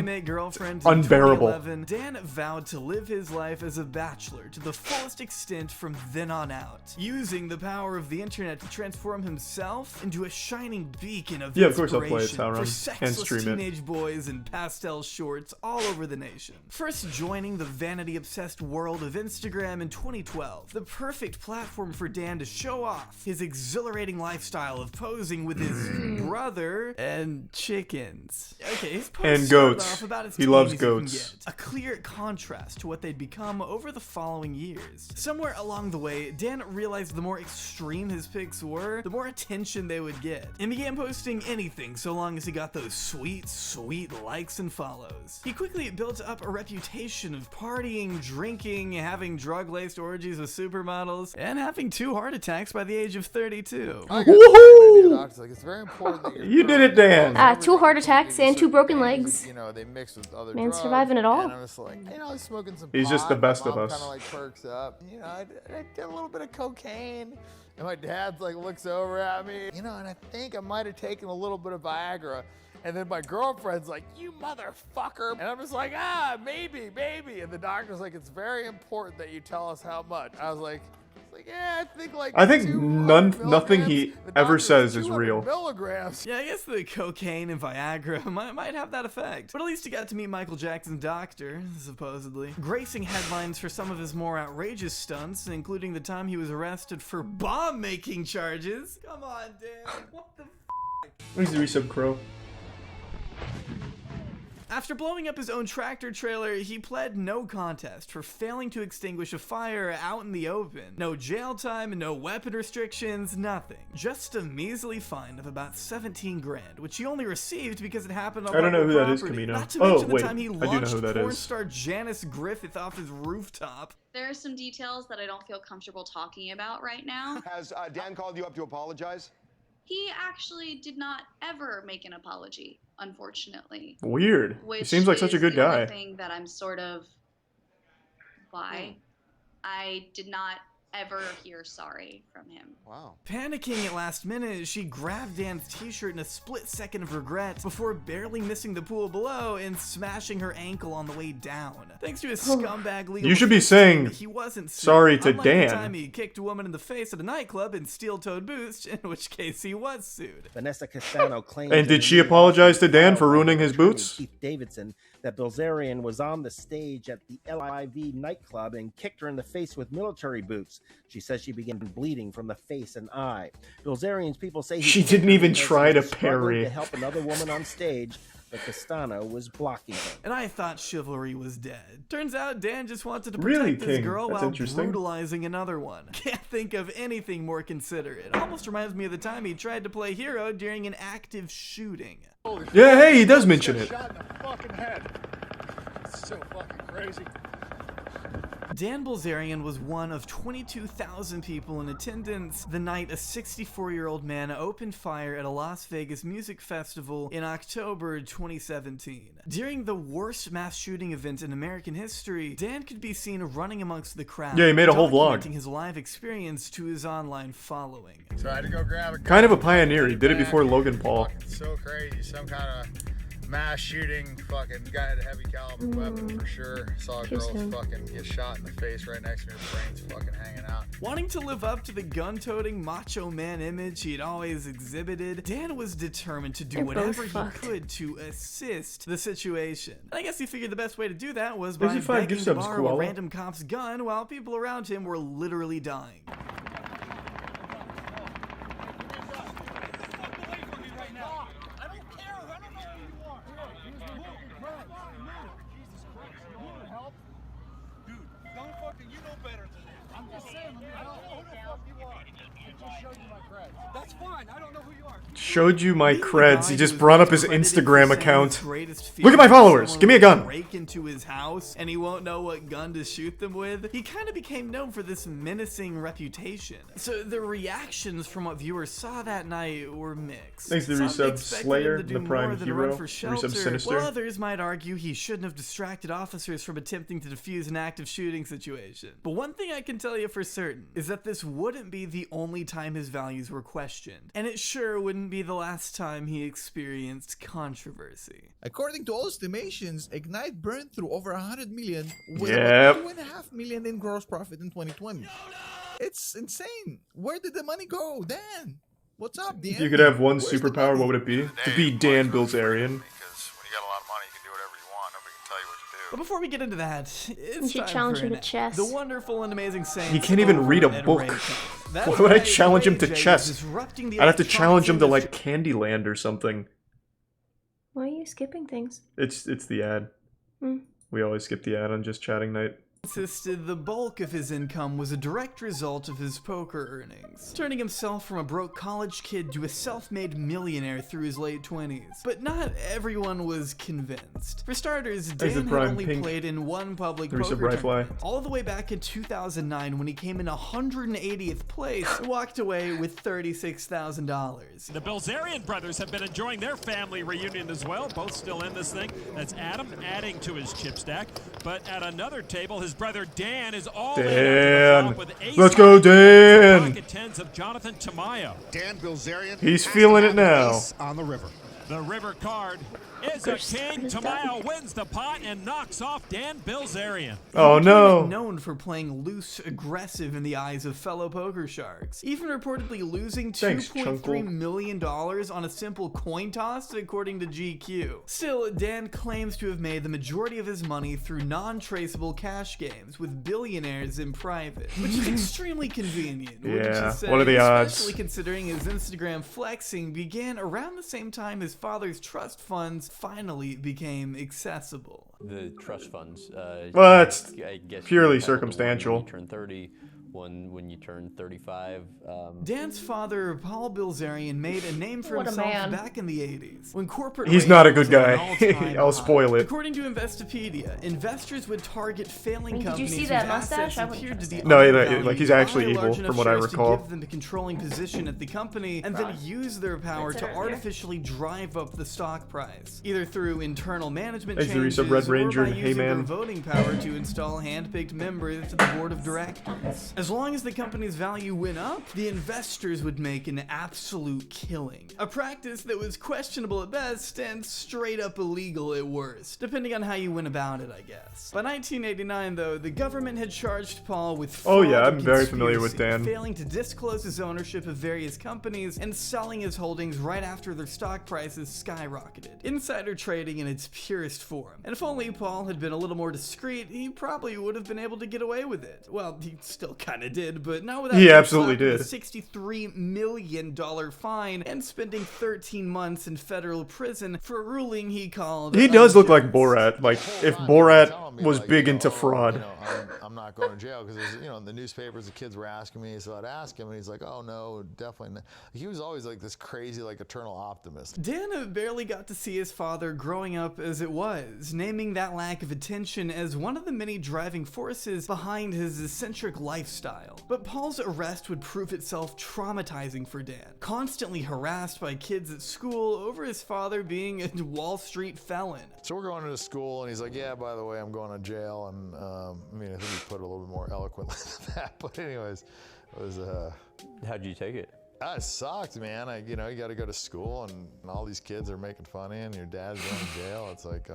Unbearable. Dan vowed to live his life as a bachelor to the fullest extent from then on out, using the power of the internet to transform himself into a shining beacon of Yeah, of course I'll play it, inspiration Sauron, for and sexless stream it. teenage boys in pastel shorts all over the nation. First joining the vanity-obsessed world of Instagram in 2012, the perfect platform for Dan to show off his exhilarating lifestyle of posing with his brother and chickens. Okay, his posts And started goats. off about as He tame loves as you can goats. get, a clear contrast to what they'd become over the following years. Somewhere along the way, Dan realized the more extreme his pics were, the more attention they would get, and began posting anything so long as he got those sweet, sweet likes and follows. He quickly built up a reputation of partying, drinking, having drug-laced orgies with supermodels, and having 2 heart attacks by the age of 32. Woohoo! Like, it's very important that You did it, Dan. 2 heart attacks and 2 broken legs. You know, they mix with other Man drugs, surviving it all. And I'm just like, you know, smoking some He's pot, just the best my of mom us. kind of like perks up. You know, I did a little bit of cocaine. And my dad's like looks over at me. You know, and I think I might have taken a little bit of Viagra. And then my girlfriend's like, you motherfucker. And I'm just like, maybe. And the doctor's like, it's very important that you tell us how much. I was like, yeah, I think nothing he ever says is real. Milligrams. Yeah, I guess the cocaine and Viagra might have that effect. But at least he got to meet Michael Jackson's doctor, supposedly, gracing headlines for some of his more outrageous stunts, including the time he was arrested for bomb-making charges. Come on, Dan. What the f***? He's a resub crow. After blowing up his own tractor trailer, he pled no contest for failing to extinguish a fire out in the open. No jail time, no weapon restrictions, nothing. Just a measly fine of about 17 grand, which he only received because it happened on I don't know who property. that is, Camino. Not to mention Oh, wait. the time he I do know launched who that porn is. star Janice Griffith off his rooftop. There are some details that I don't feel comfortable talking about right now. Has Dan called you up to apologize? He actually did not ever make an apology, unfortunately. Weird. He Which seems like such a is good the other guy. thing that I'm sort of... Why? I did not ever hear sorry from him. Wow. Panicking at last minute, she grabbed Dan's t-shirt in a split second of regret before barely missing the pool below and smashing her ankle on the way down. Thanks to his scumbag legal You should be defense saying team, he wasn't sued, sorry to unlike the Dan. time he kicked a woman in the face at a nightclub in steel-toed boots, in which case he was sued. Vanessa Castano claims And did she apologize to Dan for ruining his boots? Keith Davidson that Bilzerian was on the stage at the LIV nightclub and kicked her in the face with military boots. She says she began bleeding from the face and eye. Bilzerian's people say She didn't even try to struggling parry. to help another woman on stage, but Castano was blocking her. And I thought chivalry was dead. Turns out Dan just wanted to Really, protect his King? girl That's while interesting. brutalizing another one. Can't think of anything more considerate. Almost reminds me of the time he tried to play hero during an active shooting. Yeah, hey, he does mention it. Shot in the fucking head. It's so fucking crazy. Dan Bilzerian was one of 22,000 people in attendance the night a 64-year-old man opened fire at a Las Vegas music festival in October 2017. During the worst mass shooting event in American history, Dan could be seen running amongst the crowd. Yeah, he made a whole vlog. Documenting his live experience to his online following. So I had to go grab a Kind of a pioneer. He did it before Logan Paul. so crazy. Some kind of mass shooting. Fucking guy had a heavy caliber weapon for sure. Saw a girl fucking get shot in the face right next to me. Her brain's fucking hanging out. Wanting to live up to the gun-toting macho man image he'd always exhibited, Dan was determined to do They're whatever both he fucked. could to assist the situation. And I guess he figured the best way to do that was Where's by the 5 begging gift to subs, borrow a Koala? random cop's gun while people around him were literally dying. That's fine. I don't know who you are. Showed you my creds. He just brought up his Instagram account. Look at my followers. Give me a gun. Break into his house and he won't know what gun to shoot them with. He kind of became known for this menacing reputation. So the reactions from what viewers saw that night were mixed. Thanks to the Some resub expected Slayer, him to do the Prime more than Hero, run for shelter, resub Sinister. while others might argue he shouldn't have distracted officers from attempting to defuse an active shooting situation. But one thing I can tell you for certain is that this wouldn't be the only time his values were questioned, and it sure wouldn't be the last time he experienced controversy. According to all estimations, Ignite burned through over 100 million with Yep. about 2.5 million in gross profit in 2020. It's insane. Where did the money go, Dan? What's up, Dan? If you could have one Where's the superpower, money? what would it be? To be Dan Bilzerian. When you got a lot of money, you can do whatever you want. Nobody can tell you what to do. But before we get into that, You it's should time challenge for him an to chess. The wonderful and amazing Saints. He can't even read a over at book. Raycon. That Why would I night, challenge him to Ray J was chess? disrupting the I'd have to electronics challenge him to like industry. Candyland or something. Why are you skipping things? It's the ad. Hmm. We always skip the ad on Just Chatting Night. Insisted the bulk of his income was a direct result of his poker earnings, turning himself from a broke college kid to a self-made millionaire through his late 20s. But not everyone was convinced. For starters, There's the Dan had Prime only Pink. played in one public Three poker sub Rifly. tournament, all the way back in 2009 when he came in 180th place and walked away with $36,000. The Bilzerian brothers have been enjoying their family reunion as well, both still in this thing. That's Adam adding to his chip stack. But at another table, his brother Dan is all in Dan. on the flop with ace Let's go, high Dan. pocket tens of Jonathan Tamayo. Dan Bilzerian. He's feeling it now. Ace on the river. The river card is a king. Tamayo wins the pot and knocks off Dan Bilzerian. Oh He no. became known for playing loose, aggressive in the eyes of fellow poker sharks, even reportedly losing Thanks, $2.3 Chunkle. million on a simple coin toss, according to GQ. Still, Dan claims to have made the majority of his money through non-traceable cash games with billionaires in private, which is extremely convenient. wouldn't you Yeah, say? what are the odds? Especially considering his Instagram flexing began around the same time his father's trust funds finally became accessible. The trust funds. Well, that's I guess purely you kind of the one circumstantial. When you turn 30, one when you turn 35. Dan's father, Paul Bilzerian, made a name for What a himself man. back in the 80s, when corporate He's not a ratings good were at an guy. all-time I'll high. spoil it. According to Investopedia, investors would target failing I mean, did you companies see whose that mustache? assets I wouldn't appeared to trust be it. No, undervalued, like, he's actually buy evil, large from enough what I shares recall. to give them a controlling position at the company, and then use their power Sit to right here. artificially drive up the stock price, either through internal management Thanks, changes Teresa, Red Ranger, or by and using their Heyman. voting power to install hand-picked members to the board of directors. As long as the company's value went up, the investors would make an absolute killing. A practice that was questionable at best and straight up illegal at worst, depending on how you went about it, I guess. By 1989, though, the government had charged Paul with fraud Oh, yeah, and I'm very familiar with conspiracy, Dan. failing to disclose his ownership of various companies and selling his holdings right after their stock prices skyrocketed. Insider trading in its purest form. And if only Paul had been a little more discreet, he probably would have been able to get away with it. Well, he still kinda did, but not without He being absolutely slapped with did. a $63 million fine and spending 13 months in federal prison for a ruling he called He does look unjust. like Borat. Like, if Borat was big into fraud. I'm not going to jail because, in the newspapers, the kids were asking me, so I'd ask him, and he's like, oh, no, definitely not. He was always like this crazy, like, eternal optimist. Dan barely got to see his father growing up as it was, naming that lack of attention as one of the many driving forces behind his eccentric lifestyle. But Paul's arrest would prove itself traumatizing for Dan, constantly harassed by kids at school over his father being a Wall Street felon. So we're going to school, and he's like, yeah, by the way, I'm going to jail. And I think he put it a little bit more eloquently than that. But anyways, it was... How'd you take it? It sucked, man. You got to go to school, and all these kids are making fun of you, and your dad's going to jail. It's like,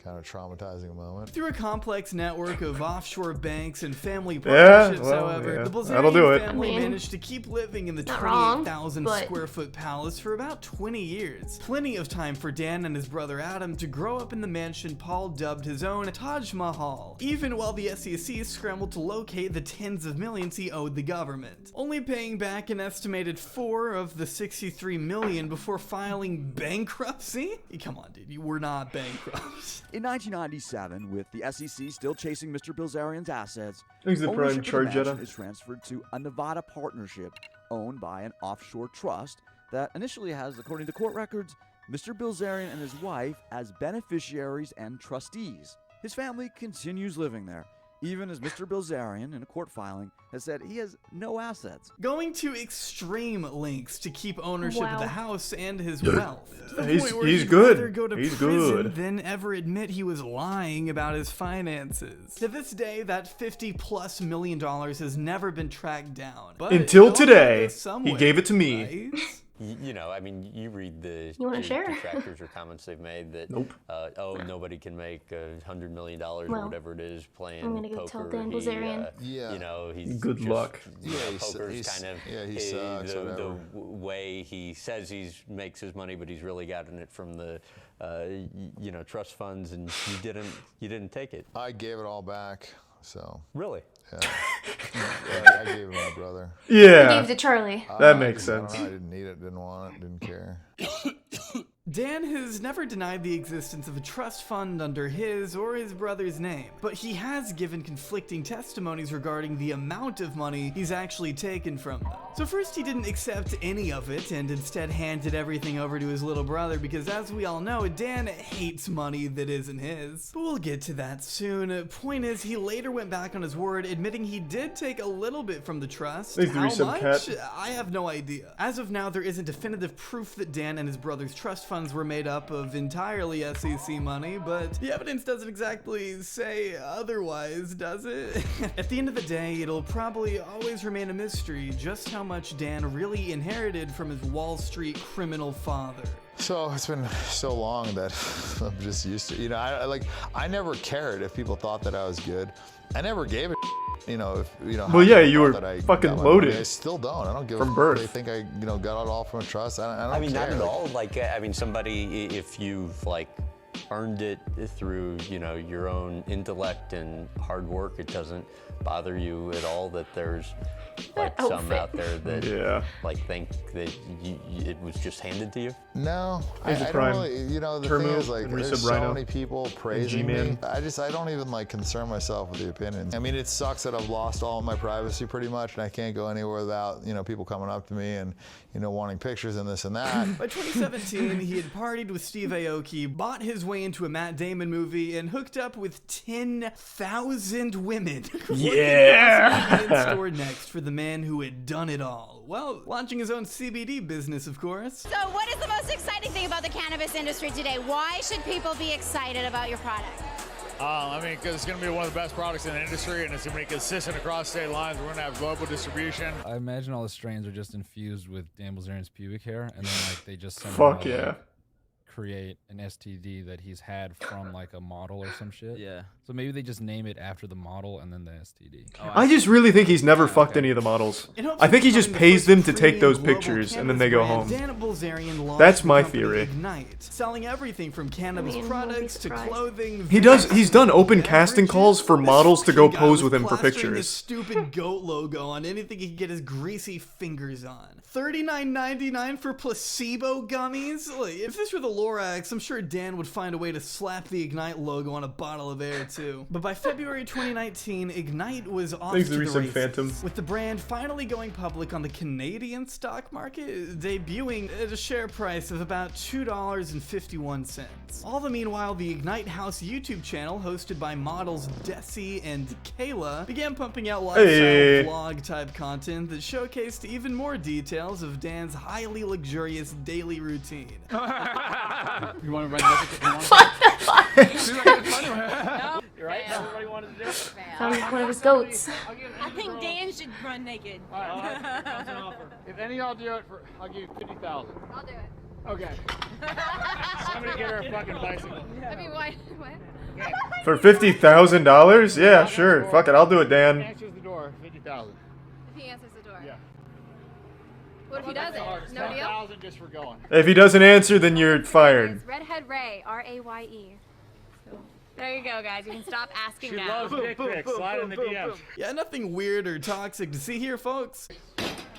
kind of traumatizing moment. Through a complex network of offshore banks and family partnerships, however, the Bilzerian family managed to keep living in the 28,000 square foot palace for about 20 years. Plenty of time for Dan and his brother Adam to grow up in the mansion Paul dubbed his own Taj Mahal, even while the SEC scrambled to locate the tens of millions he owed the government, only paying back an estimated 4 of the 63 million before filing bankruptcy? Come on, dude, you were not bankrupt. In 1997, with the SEC still chasing Mr. Bilzerian's assets, He's the prime ownership of the charge mansion Jetta. is transferred to a Nevada partnership owned by an offshore trust that initially has, according to court records, Mr. Bilzerian and his wife as beneficiaries and trustees. His family continues living there, even as Mr. Bilzerian, in a court filing, has said he has no assets. Going to extreme lengths to keep ownership of the house and his wealth. To the He's- point where he's he'd good. rather go to He's prison good. than ever admit he was lying about his finances. To this day, that $50+ million has never been tracked down. But Until it all today, goes somewhere, he gave it to me. right? You read the You wanna share? detractors or comments they've made that, Nope. Nobody can make $100 million or Well, whatever it is playing I'm gonna go poker. tell Dan Bilzerian. He's Good just, luck. Poker's kind of he sucks, the whatever. way he says he makes his money, but he's really gotten it from the trust funds, and you didn't take it. I gave it all back, so. Really? Yeah. I gave it to my brother. Yeah. He gave it to Charlie. That makes sense. I didn't need it, didn't want it, didn't care. Dan has never denied the existence of a trust fund under his or his brother's name, but he has given conflicting testimonies regarding the amount of money he's actually taken from them. So first, he didn't accept any of it and instead handed everything over to his little brother because, as we all know, Dan hates money that isn't his. But we'll get to that soon. Point is, he later went back on his word, admitting he did take a little bit from the trust. Thanks, How Resub much? Cat. I have no idea. As of now, there isn't definitive proof that Dan and his brother's trust funds were made up of entirely SEC money, but the evidence doesn't exactly say otherwise, does it? At the end of the day, it'll probably always remain a mystery just how much Dan really inherited from his Wall Street criminal father. So it's been so long that I'm just used to, I never cared if people thought that I was good. I never gave a how Well, yeah, people you thought were that I fucking got my loaded. money. I still don't. I don't give from a birth. They think I, got it all from a trust. I don't I mean, care. not at all. Like, somebody, if you've earned it through, you know, your own intellect and hard work. It doesn't bother you at all that there's like some out there that like think that it was just handed to you? No, I don't really, you know, the thing is like there's so many people praising me. I don't even like concern myself with the opinions. I mean, it sucks that I've lost all of my privacy pretty much, and I can't go anywhere without, you know, people coming up to me and, you know, wanting pictures and this and that. By 2017, he had partied with Steve Aoki, bought his way into a Matt Damon movie, and hooked up with 10,000 women. Yeah! What could in store next for the man who had done it all? Well, launching his own CBD business, of course. So what is the most exciting thing about the cannabis industry today? Why should people be excited about your product? I mean, because it's going to be one of the best products in the industry, and it's going to be consistent across state lines. We're going to have global distribution. I imagine all the strains are just infused with Dan Bilzerian's pubic hair, and then like they just Fuck somehow, yeah. like, create an STD that he's had from like a model or some shit. Yeah. So maybe they just name it after the model and then the STD. I just really think he's never fucked any of the models. I think he just pays them to take those pictures and then they go home. That's my theory. Ignite, selling everything from cannabis products to clothing. He's done open casting calls for models to go pose with him for This pictures. stupid goat logo on anything he can get his greasy fingers on. $39.99 for placebo gummies? Like, if this were the Lorax, I'm sure Dan would find a way to slap the Ignite logo on a bottle of air too. But by February 2019, Ignite was off to the races, Phantom. with the brand finally going public on the Canadian stock market, debuting at a share price of about $2.51. All the meanwhile, the Ignite House YouTube channel, hosted by models Desi and Kayla, began pumping out lifestyle vlog-type content that showcased even more details of Dan's highly luxurious daily routine. You want to run What the fuck? You're right. Everybody wanted to do it. Found one of his goats. I think Dan should run naked. All right. That's an offer. If any of y'all do it, I'll give you $50,000. I'll do it. Okay. Somebody get her a fucking bicycle. I mean, what? For $50,000? Yeah, sure. Fuck it, I'll do it, Dan. Answers the door, $50,000. If he answers the door. Yeah. What if he doesn't? No deal? $10,000 just for going. If he doesn't answer, then you're fired. Redhead Ray, R-A-Y-E. There you go, guys. You can stop asking She now. loves dick pics. Slide in the DMs. Yeah, nothing weird or toxic to see here, folks.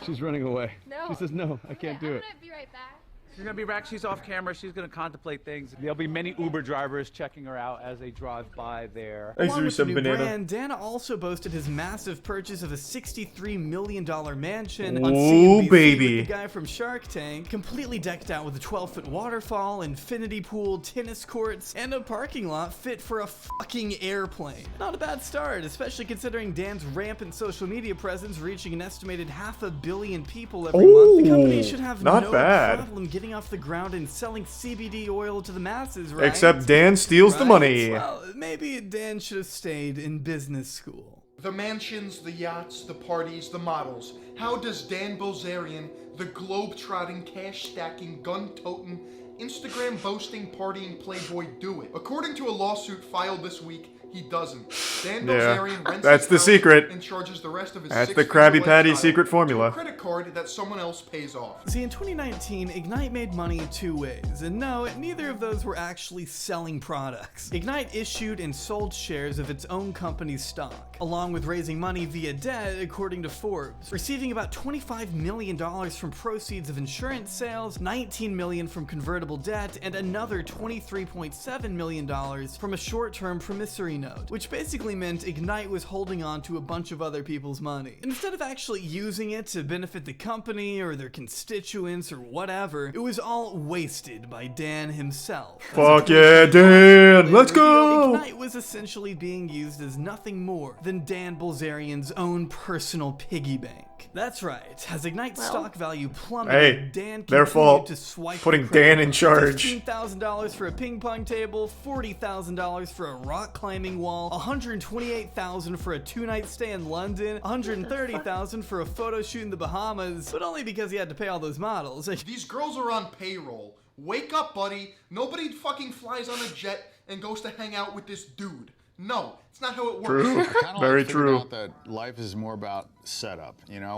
She's running away. No. She says, no, I can't do it. I'm gonna be right back. She's going to be back. She's off camera. She's going to contemplate things. There'll be many Uber drivers checking her out as they drive by there. Along with the new brand, Dana also boasted his massive purchase of a $63 million mansion on CNBC baby. with the guy from Shark Tank, completely decked out with a 12-foot waterfall, infinity pool, tennis courts, and a parking lot fit for a fucking airplane. Not a bad start, especially considering Dan's rampant social media presence reaching an estimated 500 million people every month. The company should have not no bad. problem getting off the ground and selling CBD oil to the masses, right? Except Dan steals the money. Well, maybe Dan should have stayed in business school. The mansions, the yachts, the parties, the models. How does Dan Bilzerian, the globe-trotting, cash-stacking, gun-toting, Instagram-boasting, partying playboy do it? According to a lawsuit filed this week, he doesn't. Dan Bilzerian rents that's the his house secret. and charges the rest of his That's the six-figure Krabby Patty lifestyle secret to formula. a credit card that someone else pays off. See, in 2019, Ignite made money two ways, and no, neither of those were actually selling products. Ignite issued and sold shares of its own company's stock, along with raising money via debt, according to Forbes, receiving about $25 million from proceeds of insurance sales, $19 million from convertible debt, and another $23.7 million from a short-term promissory note, which basically meant Ignite was holding on to a bunch of other people's money. Instead of actually using it to benefit the company or their constituents or whatever, it was all wasted by Dan himself. Fuck yeah, Dan! Let's go! Ignite was essentially being used as nothing more than Dan Bilzerian's own personal piggy bank. That's right. As Ignite's stock value plummeted, Dan their continued fault. to swipe Putting the credit Dan in card. charge. $15,000 for a ping pong table, $40,000 for a rock climbing wall, $128,000 for a two-night stay in London, $130,000 for a photo shoot in the Bahamas, but only because he had to pay all those models. These girls are on payroll. Wake up, buddy. Nobody fucking flies on a jet and goes to hang out with this dude. No, it's not how it works. True. I kinda Very like figured true. out that life is more about setup. You know,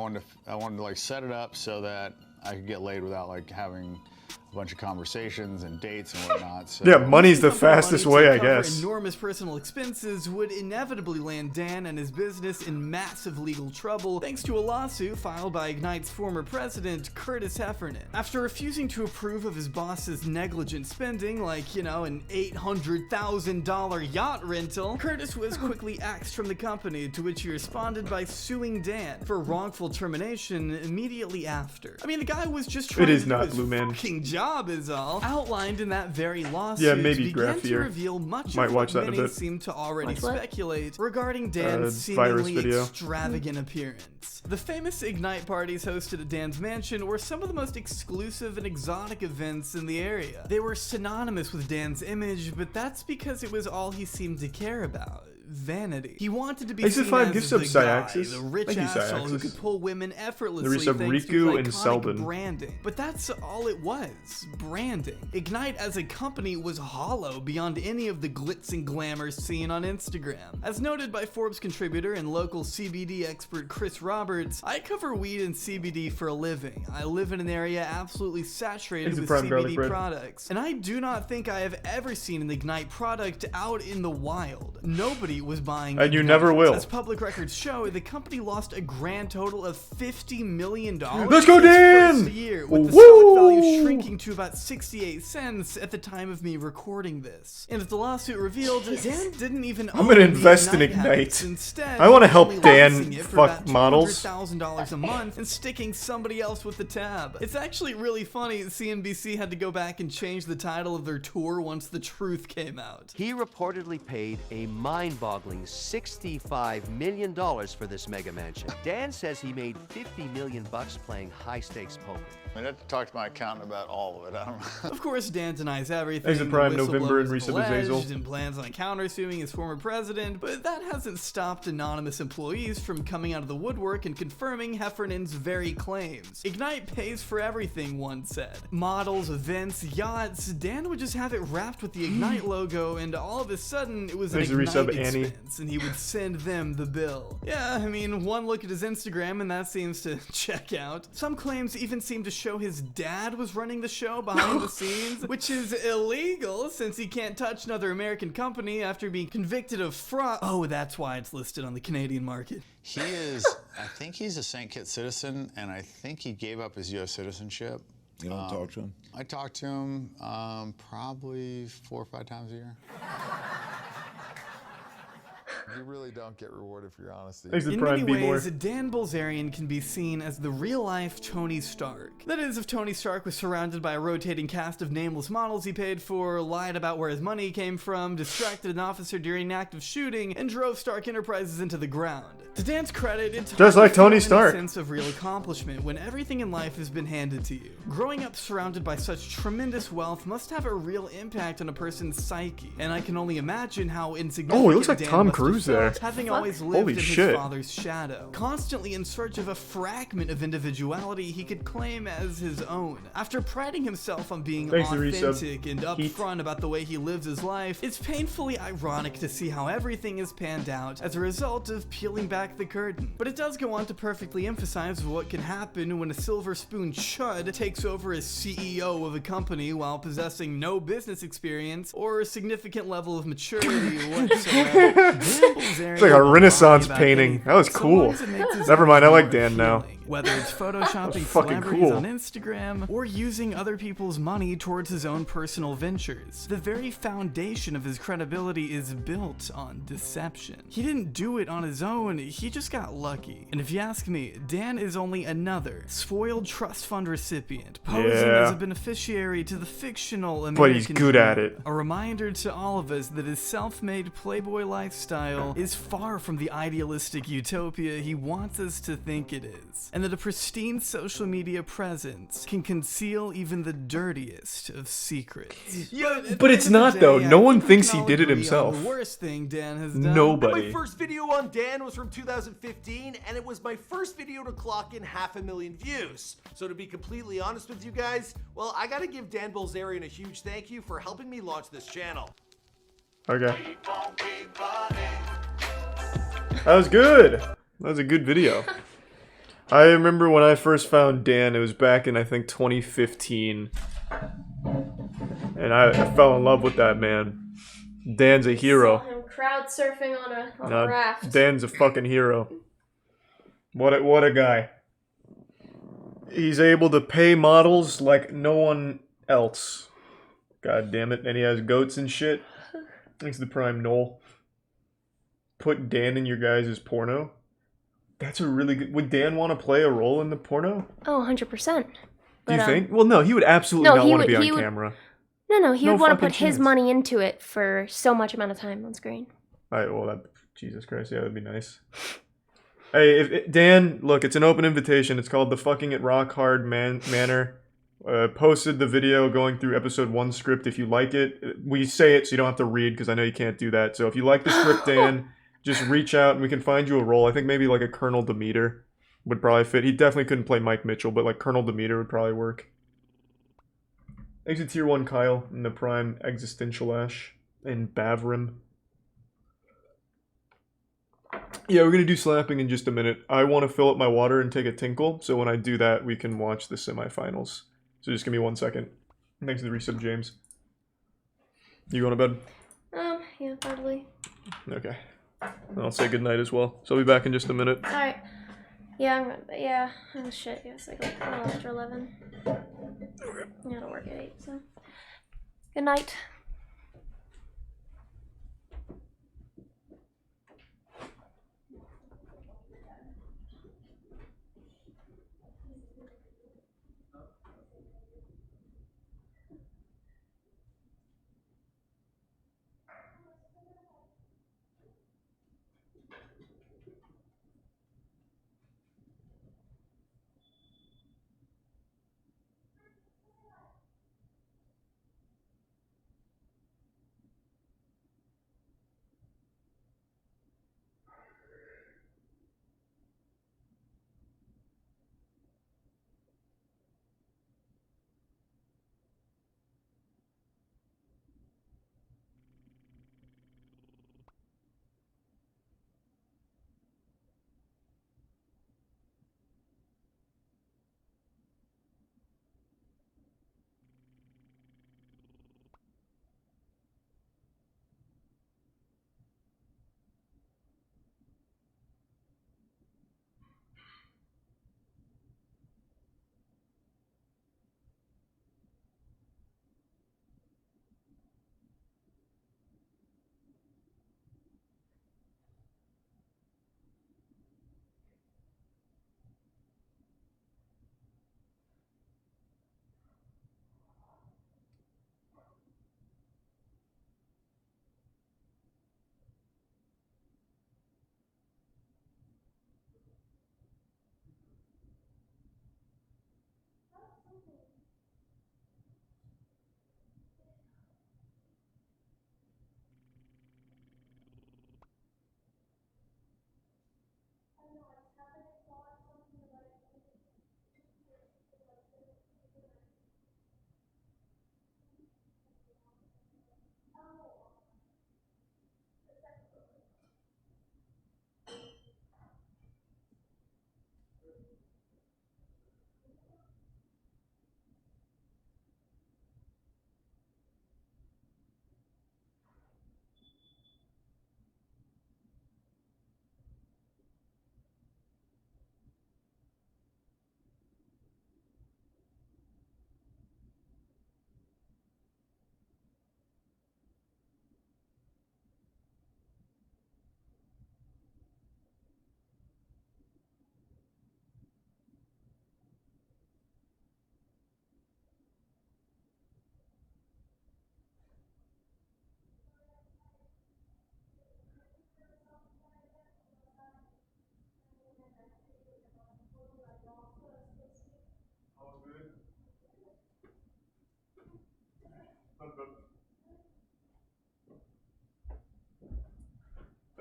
I wanted to like set it up so that I could get laid without like having bunch of conversations and dates and whatnot. So. Yeah, money's the Company fastest money way, to I cover guess. Enormous personal expenses would inevitably land Dan and his business in massive legal trouble thanks to a lawsuit filed by Ignite's former president, Curtis Heffernan. After refusing to approve of his boss's negligent spending, like, you know, an $800,000 yacht rental, Curtis was quickly axed from the company, to which he responded by suing Dan for wrongful termination immediately after. I mean, the guy was just trying to do his fucking job is all. Outlined in that very lawsuit, Yeah, maybe began to graphier. reveal much Might of watch what that in a many bit. seem to already Watch what? speculate regarding Dan's virus seemingly video. extravagant appearance. The famous Ignite parties hosted at Dan's mansion were some of the most exclusive and exotic events in the area. They were synonymous with Dan's image, but that's because it was all he seemed to care about. Vanity. He wanted to be Thanks for seen 5 as gifts the of guy, Cyaxis. the rich Thank you, asshole who Cyaxis. could pull women effortlessly There is some thanks to Riku his and iconic Selbin. branding. But that's all it was, branding. Ignite as a company was hollow beyond any of the glitz and glamour seen on Instagram. As noted by Forbes contributor and local CBD expert Chris Roberts, I cover weed and CBD for a living. I live in an area absolutely saturated Thanks to with Prime Garlic CBD Bread. products, and I do not think I have ever seen an Ignite product out in the wild. Nobody was buying And you Ignite. never will. As public records show, the company lost a grand total of $50 million Let's go, its Dan! first year, with the Woo! stock value shrinking to about 68 cents at the time of me recording this. And as the lawsuit revealed, Dan didn't even I'm own gonna the invest in Ignite Ignite. habits. Instead, I wanna he was help only Dan licensing it for fuck about models. $200,000 a month and sticking somebody else with the tab. It's actually really funny that CNBC had to go back and change the title of their tour once the truth came out. He reportedly paid a mind-boggling $65 million for this mega mansion. Dan says he made $50 million playing high-stakes poker. I'd have to talk to my accountant about all of it. I don't know. Of course, Dan denies everything. Exit Prime, The November, and whistleblower is resub is alleged Azazel. and plans on countersuing his former president, but that hasn't stopped anonymous employees from coming out of the woodwork and confirming Heffernan's very claims. Ignite pays for everything, one said. Models, events, yachts. Dan would just have it wrapped with the Ignite logo, and all of a sudden, it was an Thanks to resub, Ignite Annie. expense, and he would send them the bill. Yeah, I mean, one look at his Instagram, and that seems to check out. Some claims even seem to show his dad was running the show behind the scenes, which is illegal since he can't touch another American company after being convicted of fraud. Oh, that's why it's listed on the Canadian market. He is, I think he's a St. Kitts citizen, and I think he gave up his U.S. citizenship. You don't talk to him? I talk to him probably 4 or 5 times a year. You really don't get rewarded for your honesty. In many ways, Dan Bilzerian can be seen as the real-life Tony Stark. That is, if Tony Stark was surrounded by a rotating cast of nameless models he paid for, lied about where his money came from, distracted an officer during an active shooting, and drove Stark Enterprises into the ground. To Dan's credit, it's Just hard like to feel Tony any Stark. sense of real accomplishment when everything in life has been handed to you. Growing up surrounded by such tremendous wealth must have a real impact on a person's psyche, and I can only imagine how insignificant Oh, he looks like Dan Tom must have Cruise there. felt having Fuck. always lived Holy in shit. his father's shadow, constantly in search of a fragment of individuality he could claim as his own. After priding himself on being Thanks to resub. authentic and upfront about the way he lives his life, it's painfully ironic to see how everything is panned out as a result of peeling back the curtain. But it does go on to perfectly emphasize what can happen when a silver spoon chud takes over as CEO of a company while possessing no business experience or a significant level of maturity whatsoever. It's like a Renaissance painting. That was cool. Never mind, I like Dan now. Whether it's photoshopping That's fucking celebrities cool. on Instagram or using other people's money towards his own personal ventures, the very foundation of his credibility is built on deception. He didn't do it on his own, he just got lucky. And if you ask me, Dan is only another spoiled trust fund recipient, posing Yeah. as a beneficiary to the fictional American But he's good dream. at it. A reminder to all of us that his self-made playboy lifestyle is far from the idealistic utopia he wants us to think it is, and that a pristine social media presence can conceal even the dirtiest of secrets. But it's not, though. No one thinks he did it himself. The worst thing Dan has done. Nobody. My first video on Dan was from 2015, and it was my first video to clock in 500,000 views. So to be completely honest with you guys, well, I gotta give Dan Bilzerian a huge thank you for helping me launch this channel. Okay. That was good. That was a good video. I remember when I first found Dan, it was back in, I think, 2015. And I fell in love with that man. Dan's a hero. Saw him crowd surfing on a raft. Dan's a fucking hero. What a guy. He's able to pay models like no one else. God damn it. And he has goats and shit. Thanks to Prime Noel. Put Dan in your guys' porno. That's a really good... Would Dan want to play a role in the porno? Oh, 100%. Do you think? Well, no, he would absolutely not want to be on camera. No, he would want to put fucking his chance. money into it for so much amount of time on screen. Alright, well, Jesus Christ, yeah, that'd be nice. Hey, Dan, look, it's an open invitation. It's called The Fucking It Rock Hard Manor. Posted the video going through episode 1 script. If you like it, we say it so you don't have to read because I know you can't do that. So if you like the script, Dan, just reach out and we can find you a role. I think maybe like a Colonel Demeter would probably fit. He definitely couldn't play Mike Mitchell, but like Colonel Demeter would probably work. Exit Tier 1 Kyle in the Prime Existential Ash in Bavrim. Yeah, we're going to do slapping in just a minute. I want to fill up my water and take a tinkle, so when I do that, we can watch the semifinals. So just give me 1 second. Thanks to the resub, James. You going to bed? Yeah, probably. Okay. I'll say goodnight as well. So I'll be back in just a minute. Alright. Yeah, yeah. Oh shit, yeah, it's like a little after 11. I gotta work at 8, so. Good night.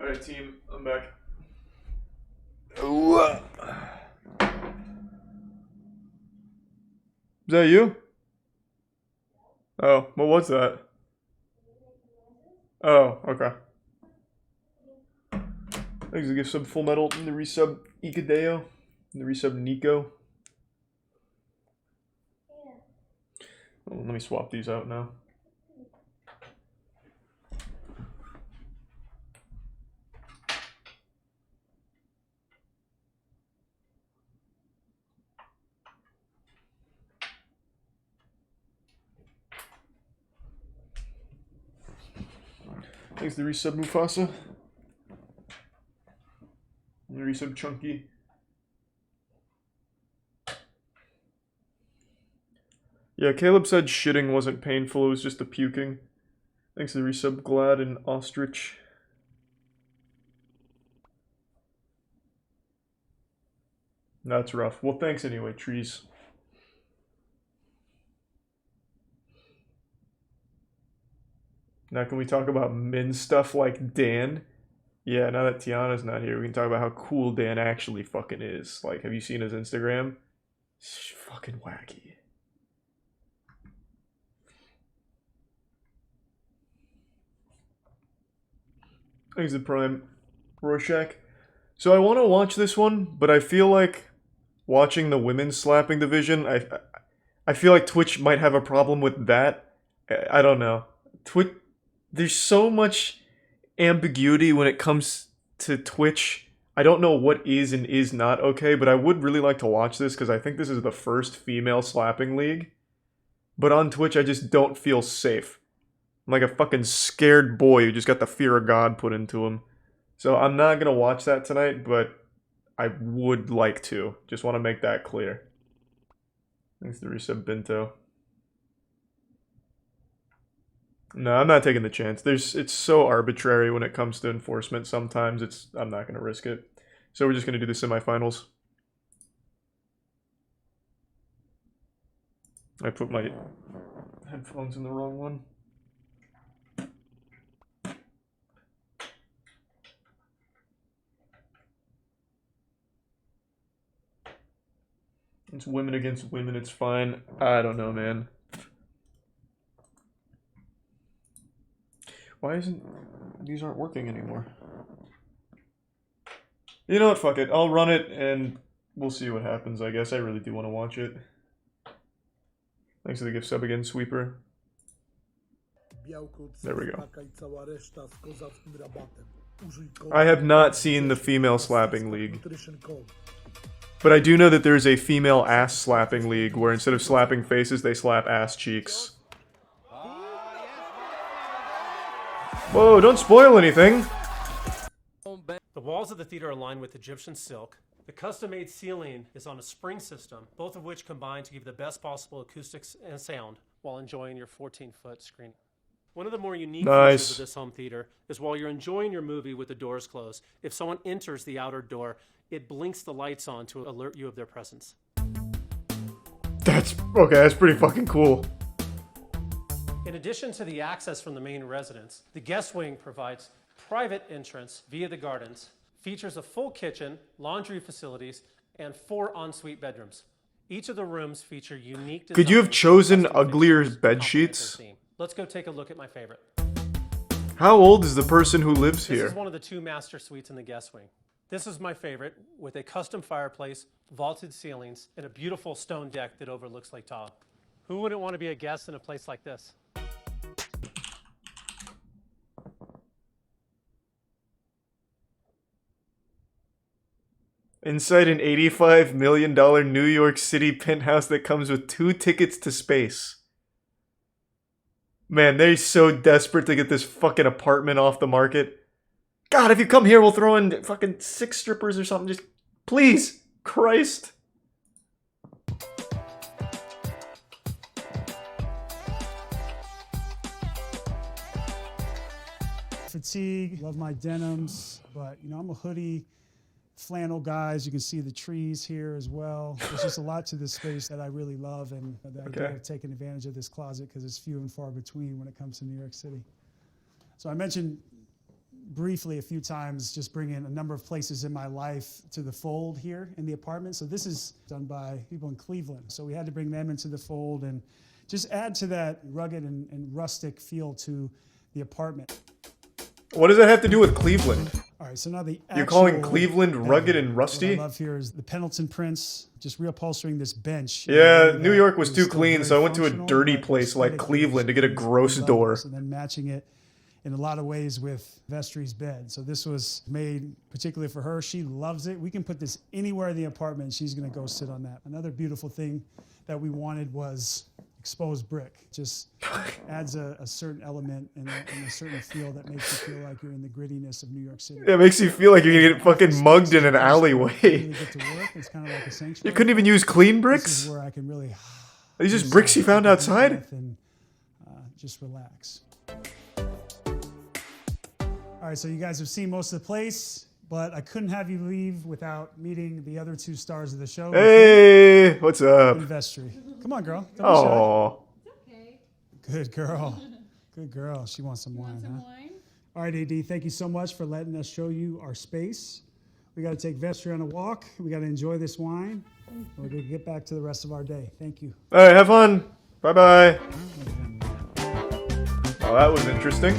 Alright, team, I'm back. Is that you? Oh, what was that? Oh, okay. Thanks to give sub Full Metal and the resub Ikadeo and the resub Nico. Oh, let me swap these out now. Thanks to the resub Mufasa. And the resub Chunky. Yeah, Caleb said shitting wasn't painful, it was just the puking. Thanks to the resub Glad and Ostrich. That's rough. Well, thanks anyway, Trees. Now can we talk about min stuff like Dan? Yeah, now that Tiana's not here, we can talk about how cool Dan actually fucking is. Like, have you seen his Instagram? It's fucking wacky. Thanks to Prime Rorschach. So I want to watch this one, but I feel like watching the women's slapping division, I feel like Twitch might have a problem with that. I don't know. There's so much ambiguity when it comes to Twitch. I don't know what is and is not okay, but I would really like to watch this because I think this is the first female slapping league. But on Twitch, I just don't feel safe. I'm like a fucking scared boy who just got the fear of God put into him. So I'm not going to watch that tonight, but I would like to. Just want to make that clear. Thanks to resub Binto. No, I'm not taking the chance. It's so arbitrary when it comes to enforcement sometimes. I'm not going to risk it. So we're just going to do the semifinals. I put my headphones in the wrong one. It's women against women, it's fine. I don't know, man. Why isn't... These aren't working anymore. You know what, fuck it. I'll run it and we'll see what happens, I guess. I really do want to watch it. Thanks for the gift sub again, Sweeper. There we go. I have not seen the female slapping league. But I do know that there's a female ass slapping league where instead of slapping faces, they slap ass cheeks. Whoa, don't spoil anything! The walls of the theater are lined with Egyptian silk. The custom-made ceiling is on a spring system, both of which combine to give the best possible acoustics and sound while enjoying your 14-foot screen. One of the more unique features of this home theater is while you're enjoying your movie with the doors closed, if someone enters the outer door, it blinks the lights on to alert you of their presence. That's pretty fucking cool. In addition to the access from the main residence, the guest wing provides private entrance via the gardens, features a full kitchen, laundry facilities, and 4 ensuite bedrooms. Each of the rooms feature unique designs. Could you have chosen uglier bed sheets? Let's go take a look at my favorite. How old is the person who lives This here? is one of the 2 master suites in the guest wing. This is my favorite, with a custom fireplace, vaulted ceilings, and a beautiful stone deck that overlooks Lake Tahoe. Who wouldn't want to be a guest in a place like this? Inside an $85 million New York City penthouse that comes with 2 tickets to space. Man, they're so desperate to get this fucking apartment off the market. God, if you come here, we'll throw in fucking 6 strippers or something. Just, please, Christ. Fatigue, love my denims, but you know, I'm a hoodie, flannel guy. As you can see the trees here as well. There's just a lot to this space that I really love, and the idea of taking advantage of this closet because it's few and far between when it comes to New York City. So I mentioned briefly a few times just bringing a number of places in my life to the fold here in the apartment. So this is done by people in Cleveland. So we had to bring them into the fold and just add to that rugged and rustic feel to the apartment. What does that have to do with Cleveland? All right, so now the You're calling Cleveland rugged and rusty? What I love here is the Pendleton prints, just reupholstering this bench. Yeah, New York was too clean, so I went to a dirty place like Cleveland to get a gross door. And then matching it in a lot of ways with Vestry's bed. So this was made particularly for her. She loves it. We can put this anywhere in the apartment. She's going to go sit on that. Another beautiful thing that we wanted was exposed brick. Just adds a certain element and a certain feel that makes you feel like you're in the grittiness of New York City. It makes you feel like you're gonna get fucking mugged in an alleyway. Really get to work. It's kind of like a sanctuary. You couldn't even use clean This bricks? is where I can really Are these just bricks you found outside? and just relax. All right, so you guys have seen most of the place, but I couldn't have you leave without meeting the other two stars of the show. Hey, what's up? In vestry. Come on, girl. Don't be shy. Oh, Good girl. Good girl. She wants some wine, huh? All right, AD, thank you so much for letting us show you our space. We got to take vestry on a walk. We got to enjoy this wine. We're going to get back to the rest of our day. Thank you. all right, have fun. Bye-bye. Oh, that was interesting.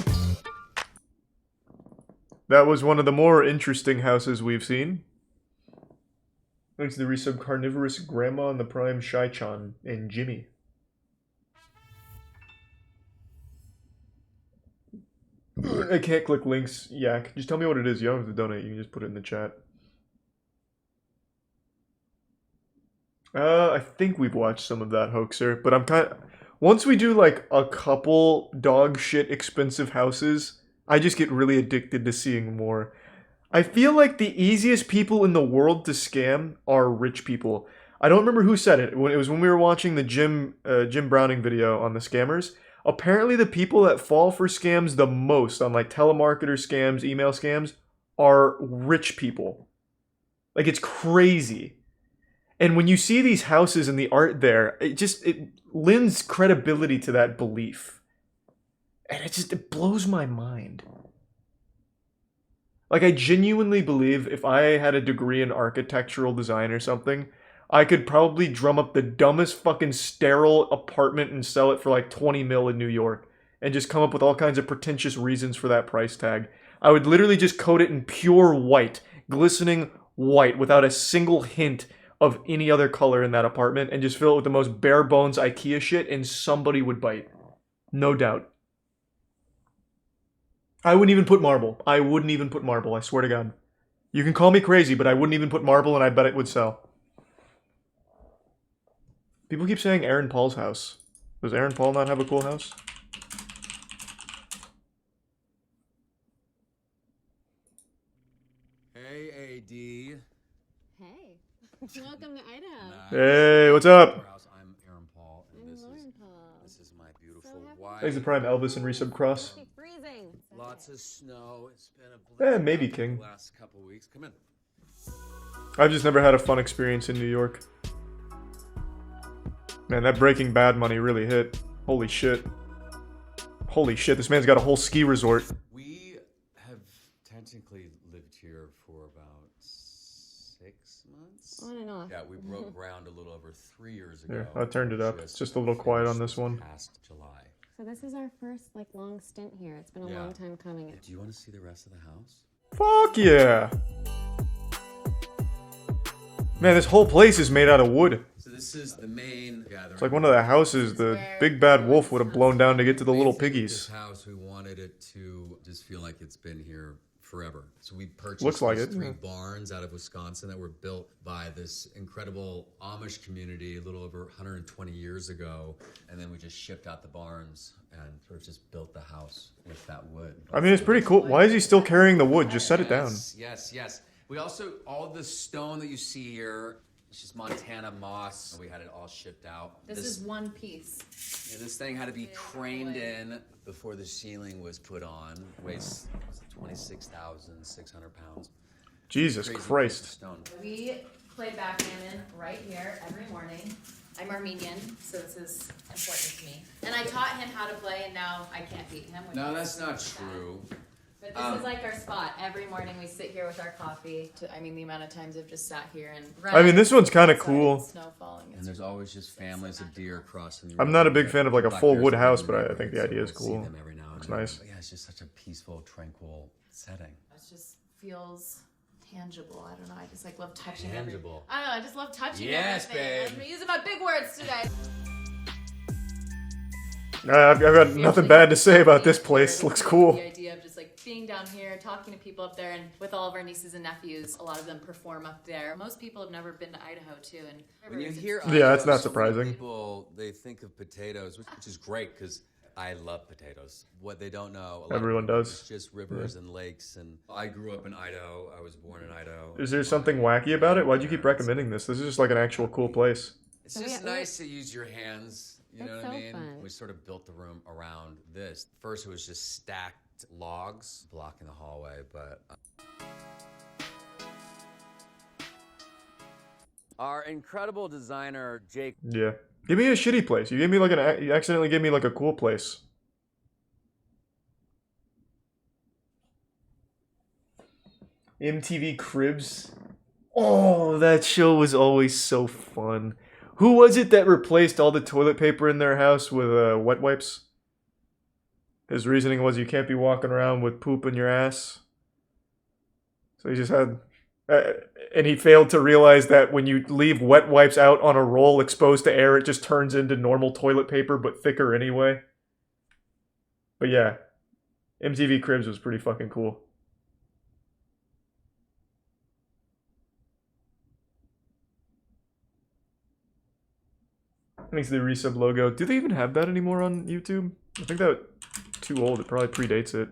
That was one of the more interesting houses we've seen. Thanks to the resub Carnivorous Grandma and the Prime Shai-chan and Jimmy. I can't click links, Yak. Just tell me what it is. You don't have to donate. You can just put it in the chat. I think we've watched some of that, Hoaxer, but I'm kind of... Once we do, like, a couple dog shit expensive houses, I just get really addicted to seeing more. I feel like the easiest people in the world to scam are rich people. I don't remember who said it. It was when we were watching the Jim Browning video on the scammers. Apparently the people that fall for scams the most on, like, telemarketer scams, email scams, are rich people. Like, it's crazy. And when you see these houses and the art there, it lends credibility to that belief. And it blows my mind. Like, I genuinely believe if I had a degree in architectural design or something, I could probably drum up the dumbest fucking sterile apartment and sell it for like 20 mil in New York. And just come up with all kinds of pretentious reasons for that price tag. I would literally just coat it in pure white, glistening white, without a single hint of any other color in that apartment, and just fill it with the most bare bones IKEA shit, and somebody would bite. No doubt. I wouldn't even put marble. I wouldn't even put marble, I swear to God. You can call me crazy, but I wouldn't even put marble, and I bet it would sell. People keep saying Aaron Paul's house. Does Aaron Paul not have a cool house? Hey, AD. Hey. Welcome to Idaho. Hey, what's up? I'm Aaron Paul, and this is my beautiful wife. Thanks to Prime Elvis and Resub Cross. Freezing. Lots of snow. It's been a Maybe King. the last couple weeks. Come in. I've just never had a fun experience in New York. Man, that Breaking Bad money really hit. Holy shit. Holy shit, this man's got a whole ski resort. We have technically lived here for about 6 months. On and off. Yeah, we broke ground a little over 3 years ago. Here, I turned it up. It's just a little quiet on this one. Past July. So this is our first long stint here. It's been a long time coming. Do you want to see the rest of the house? Fuck yeah! Man, this whole place is made out of wood. So this is the main gathering. It's like one of the houses the big bad wolf would have blown down to get to the little piggies. This house, we wanted it to just feel like it's been here forever. So we purchased Looks like these it, 3 yeah. barns out of Wisconsin that were built by this incredible Amish community a little over 120 years ago. And then we just shipped out the barns and sort of just built the house with that wood. I mean, it's pretty cool. Why is he still carrying the wood? Just set it down. Yes. We also, all the stone that you see here, it's just Montana moss. We had it all shipped out. This is one piece. Yeah, this thing had to be craned in before the ceiling was put on. It weighs 26,600 pounds. Jesus Crazy Christ. piece of stone. We play backgammon right here every morning. I'm Armenian, so this is important to me. And I taught him how to play, and now I can't beat him. No, that's not true. But this is like our spot. Every morning we sit here with our coffee. The amount of times I've just sat here and I mean, this one's kind of cool. Snow falling. And there's always just families of deer crossing the I'm road. not a big fan of like a Black full bears wood live house, in but I neighborhood, think the so idea is we'll see cool. them every now and It's then. nice. But yeah, it's just such a peaceful, tranquil setting. It just feels tangible. I don't know. I just love touching Tangible. I don't know. I just love touching Yes, everything. babe. I'm using my big words today. I've got nothing bad to say about this place. Looks cool. The idea of just being down here, talking to people up there, and with all of our nieces and nephews, a lot of them perform up there. Most people have never been to Idaho, too. And When you hear Yeah, that's not so many surprising. People, they think of potatoes, which is great because I love potatoes. What they don't know, Everyone does. It's just rivers and lakes. And I grew up in Idaho. I was born in Idaho. Is there something wacky about it? Why'd you keep recommending this? This is just like an actual cool place. It's just nice to use your hands. You know what I mean? fun. We sort of built the room around this. First, it was just stacked logs blocking the hallway, but Our incredible designer, Jake. Yeah. Give me a shitty place. You gave me like you accidentally gave me like a cool place. MTV Cribs. Oh, that show was always so fun. Who was it that replaced all the toilet paper in their house with wet wipes? His reasoning was you can't be walking around with poop in your ass. So he just had... and he failed to realize that when you leave wet wipes out on a roll exposed to air, it just turns into normal toilet paper, but thicker anyway. But yeah, MTV Cribs was pretty fucking cool. Makes the resub logo. Do they even have that anymore on YouTube? I think that too old. It probably predates it.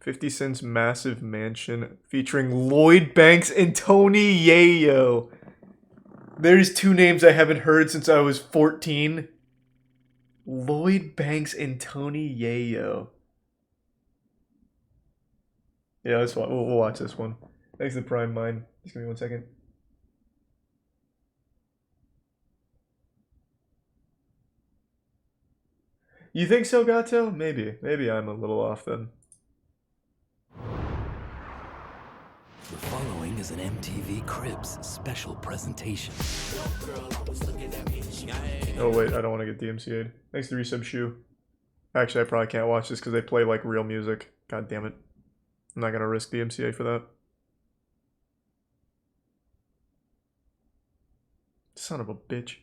50 Cent's Massive Mansion featuring Lloyd Banks and Tony Yayo. There's two names I haven't heard since I was 14. Lloyd Banks and Tony Yayo. Yeah, we'll watch this one. Thanks to Prime Mine. Just give me 1 second. You think so, Gato? Maybe. Maybe I'm a little off then. The following is an MTV Cribs special presentation. Oh wait, I don't want to get DMCA'd. Thanks to Resub Shoe. Actually, I probably can't watch this because they play like real music. God damn it. I'm not going to risk DMCA for that. Son of a bitch.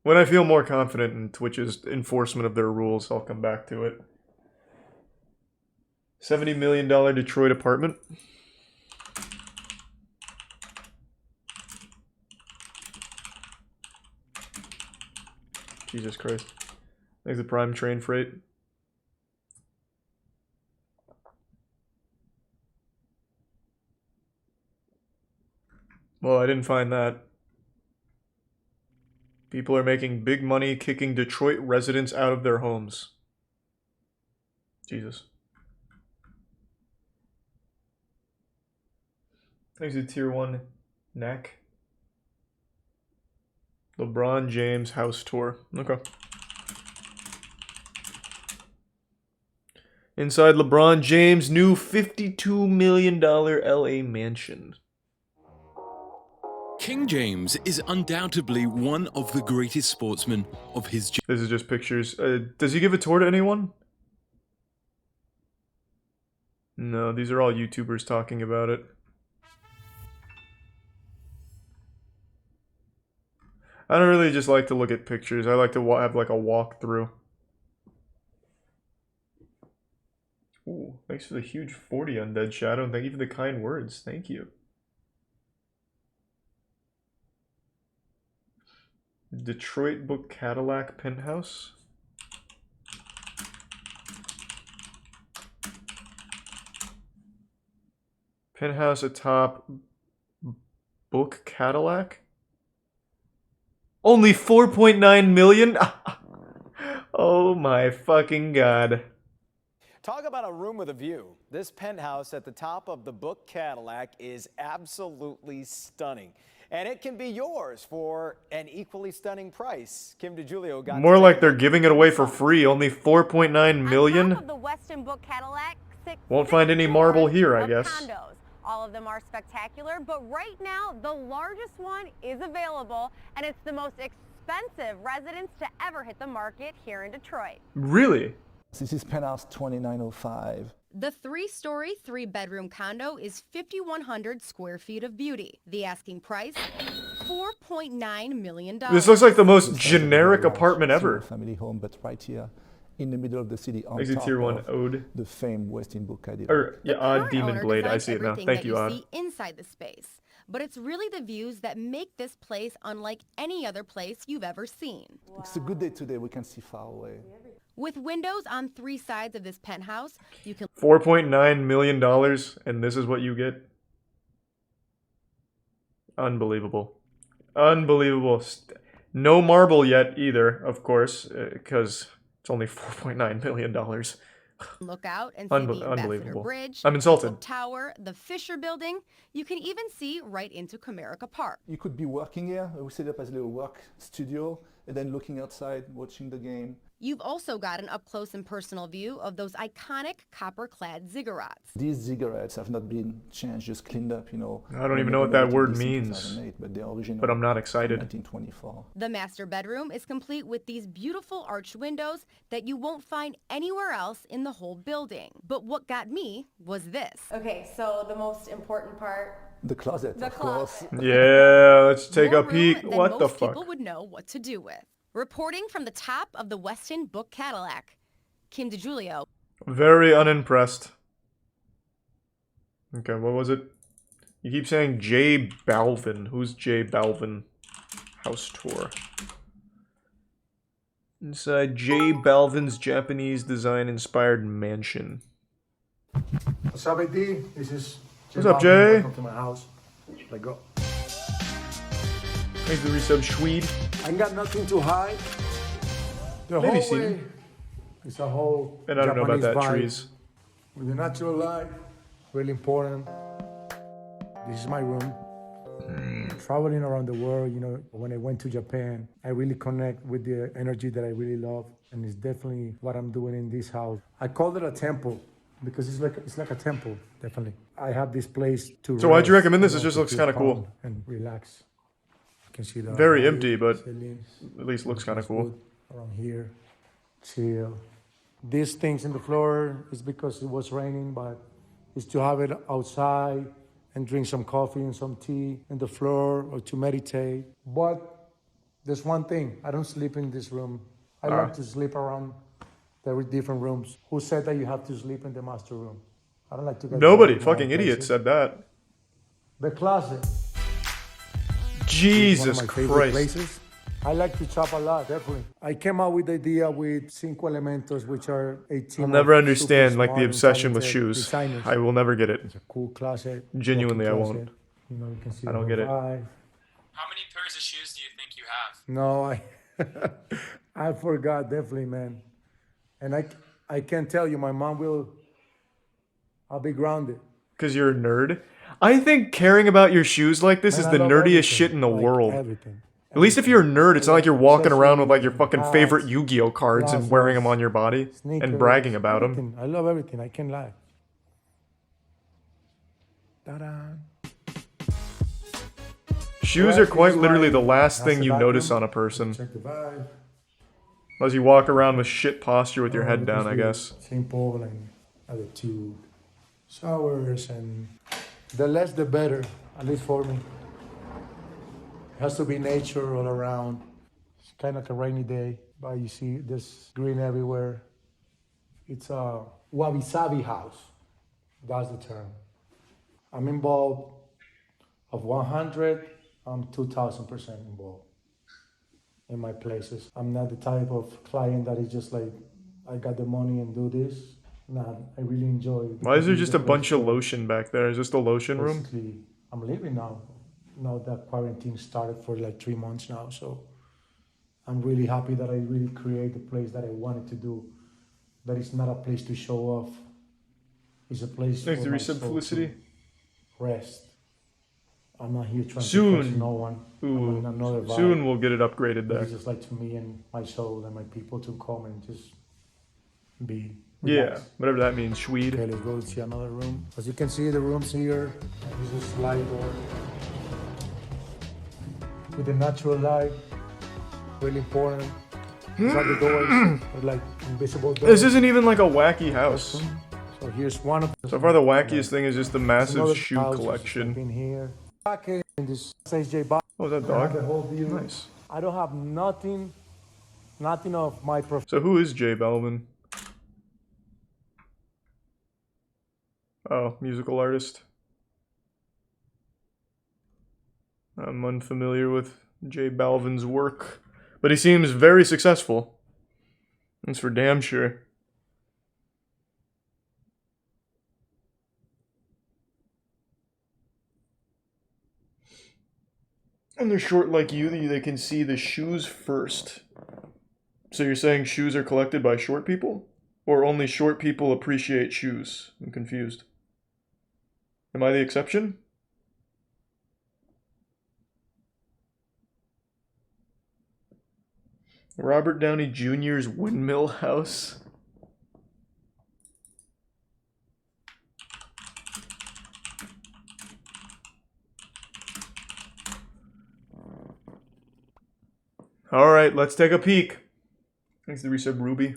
When I feel more confident in Twitch's enforcement of their rules, I'll come back to it. $70 million Detroit apartment. Jesus Christ. Thanks to Prime Train Freight. Well, I didn't find that. People are making big money kicking Detroit residents out of their homes. Jesus. Thanks to Tier 1 Knack. LeBron James house tour. Okay. Inside LeBron James' new $52 million LA mansion. King James is undoubtedly one of the greatest sportsmen of his generation. This is just pictures. Does he give a tour to anyone? No, these are all YouTubers talking about it. I don't really just like to look at pictures. I like to have like a walkthrough. Ooh, thanks for the huge 40 Undead Shadow, and thank you for the kind words. Thank you. Detroit Book Cadillac penthouse. Penthouse atop Book Cadillac? Only 4.9 million? Oh my fucking god. Talk about a room with a view. This penthouse at the top of the Book Cadillac is absolutely stunning. And it can be yours for an equally stunning price. Kim DiGiulio got more like they're giving it away for free. Only 4.9 million? Of the Weston Book Cadillac, Won't find any marble here, I guess. condos. All of them are spectacular, but right now the largest one is available, and it's the most expensive residence to ever hit the market here in Detroit. Really? This is penthouse 2905. The 3-story, 3-bedroom condo is 5,100 square feet of beauty. The asking price, $4.9 million. This looks like the most generic apartment ever. Family home, but right here in the middle of the city on Exit top tier 1 of ode. the famed Westin Book Cadillac. Or, yeah, Odd Current Demon owner Blade. I designed see it now. everything Thank that you, Odd. see inside the space, but it's really the views that make this place unlike any other place you've ever seen. It's a good day today. We can see far away. With windows on 3 sides of this penthouse, you can $4.9 million, and this is what you get? Unbelievable. Unbelievable. No marble yet either, of course, because it's only $4.9 million. look out and see the Ambassador Unbelievable. Bridge, I'm insulted. Eiffel Tower, the Fisher Building. You can even see right into Comerica Park. You could be working here. We set up as a little work studio, and then looking outside, watching the game. You've also got an up-close and personal view of those iconic copper-clad ziggurats. These ziggurats have not been changed, just cleaned up, you know. I don't even know what that word means, but they're original. but I'm not excited. 1924. The master bedroom is complete with these beautiful arched windows that you won't find anywhere else in the whole building. But what got me was this. Okay, so the most important part. The closet, of course. Yeah, let's take More a peek. room than What the most fuck? people would know what to do with. Reporting from the top of the Westin Book Cadillac, Kim DiGiulio. Very unimpressed. Okay, what was it? You keep saying J Balvin. Who's J Balvin? House tour. Inside J Balvin's Japanese design-inspired mansion. What's up, AD? This is What's up, Jay? Welcome to my house. Let go. Thanks for the resub, Schweed. I got nothing to hide. The Maybe whole seen way him. is a whole And I don't know about Japanese that, vibe. trees. With the natural light, really important. This is my room. Traveling around the world, you know, when I went to Japan, I really connect with the energy that I really love, and it's definitely what I'm doing in this house. I call it a temple because it's like a temple, definitely. I have this place to. So why'd you rest, recommend this? know, It just to looks feel kinda cool. calm and relax. You can see the Very light, empty, but ceilings. at least looks kind of Looks cool. good around here, chill. These things in the floor is because it was raining, but it's to have it outside and drink some coffee and some tea in the floor or to meditate. But there's one thing, I don't sleep in this room. I like to sleep around the different rooms. Who said that you have to sleep in the master room? I don't like to get Nobody, my own fucking idiot, places. said that. The closet. Jesus One of my favorite Christ. places. I like to chop a lot, definitely. I came out with the idea with Cinco Elementos, which are 18. I'll never understand like the obsession with shoes. Designers. I will never get it. It's a cool closet. Genuinely, I walk-in won't. closet. You know, you can see I don't the get it. vibe. How many pairs of shoes do you think you have? No, I forgot, definitely, man. And I can't tell you, my mom will, I'll be grounded. Because you're a nerd? I think caring about your shoes like this Man, is I the love nerdiest everything. shit in the Like, world. everything. At least if you're a nerd, it's not like you're walking around with like your fucking Hats, favorite Yu-Gi-Oh cards and wearing them on your body Sneakers, and bragging about them. everything. I love everything. I can't lie. Ta-da. Shoes are quite literally the last thing you notice on a person. Check the vibe. Unless you walk around with shit posture with your head down, I guess. Simple and attitude. Showers and the less the better, at least for me. It has to be nature all around. It's kind of like a rainy day, but you see there's green everywhere. It's a wabi-sabi house. That's the term. I'm involved of 100, I'm 2,000% involved in my places. I'm not the type of client that is just like, I got the money and do this. Nah, I really enjoy it. Why is there just a bunch of lotion back there? Is this the lotion room? Basically, I'm leaving now. Now that quarantine started for like 3 months now, so I'm really happy that I really create the place that I wanted to do. That is not a place to show off. It's a place Thanks for to my resub soul Felicity. to rest. I'm not here trying to Soon. impress no one. I'm Ooh, in another vibe. soon we'll get it upgraded there. It's just like to me and my soul and my people to come and just be. Yeah, relaxed. whatever that means, Schweed. Okay, let's go see another room. As you can see, the rooms here, this is a slide door. With the natural light, really important. These are the doors, they're like invisible doors. This isn't even like a wacky house. So here's one of So far the wackiest thing is just the massive another shoe house just collection. in here. Back in this says J. Bob. Oh, is that I have dog? the whole view. Nice. I don't have nothing Nothing of my profession. So who is J Balvin? Oh, musical artist. I'm unfamiliar with J Balvin's work, but he seems very successful. That's for damn sure. And they're short like you, they can see the shoes first. So you're saying shoes are collected by short people? Or only short people appreciate shoes? I'm confused. Am I the exception? Robert Downey Jr.'s windmill house. Alright, let's take a peek. Thanks to the resub Ruby.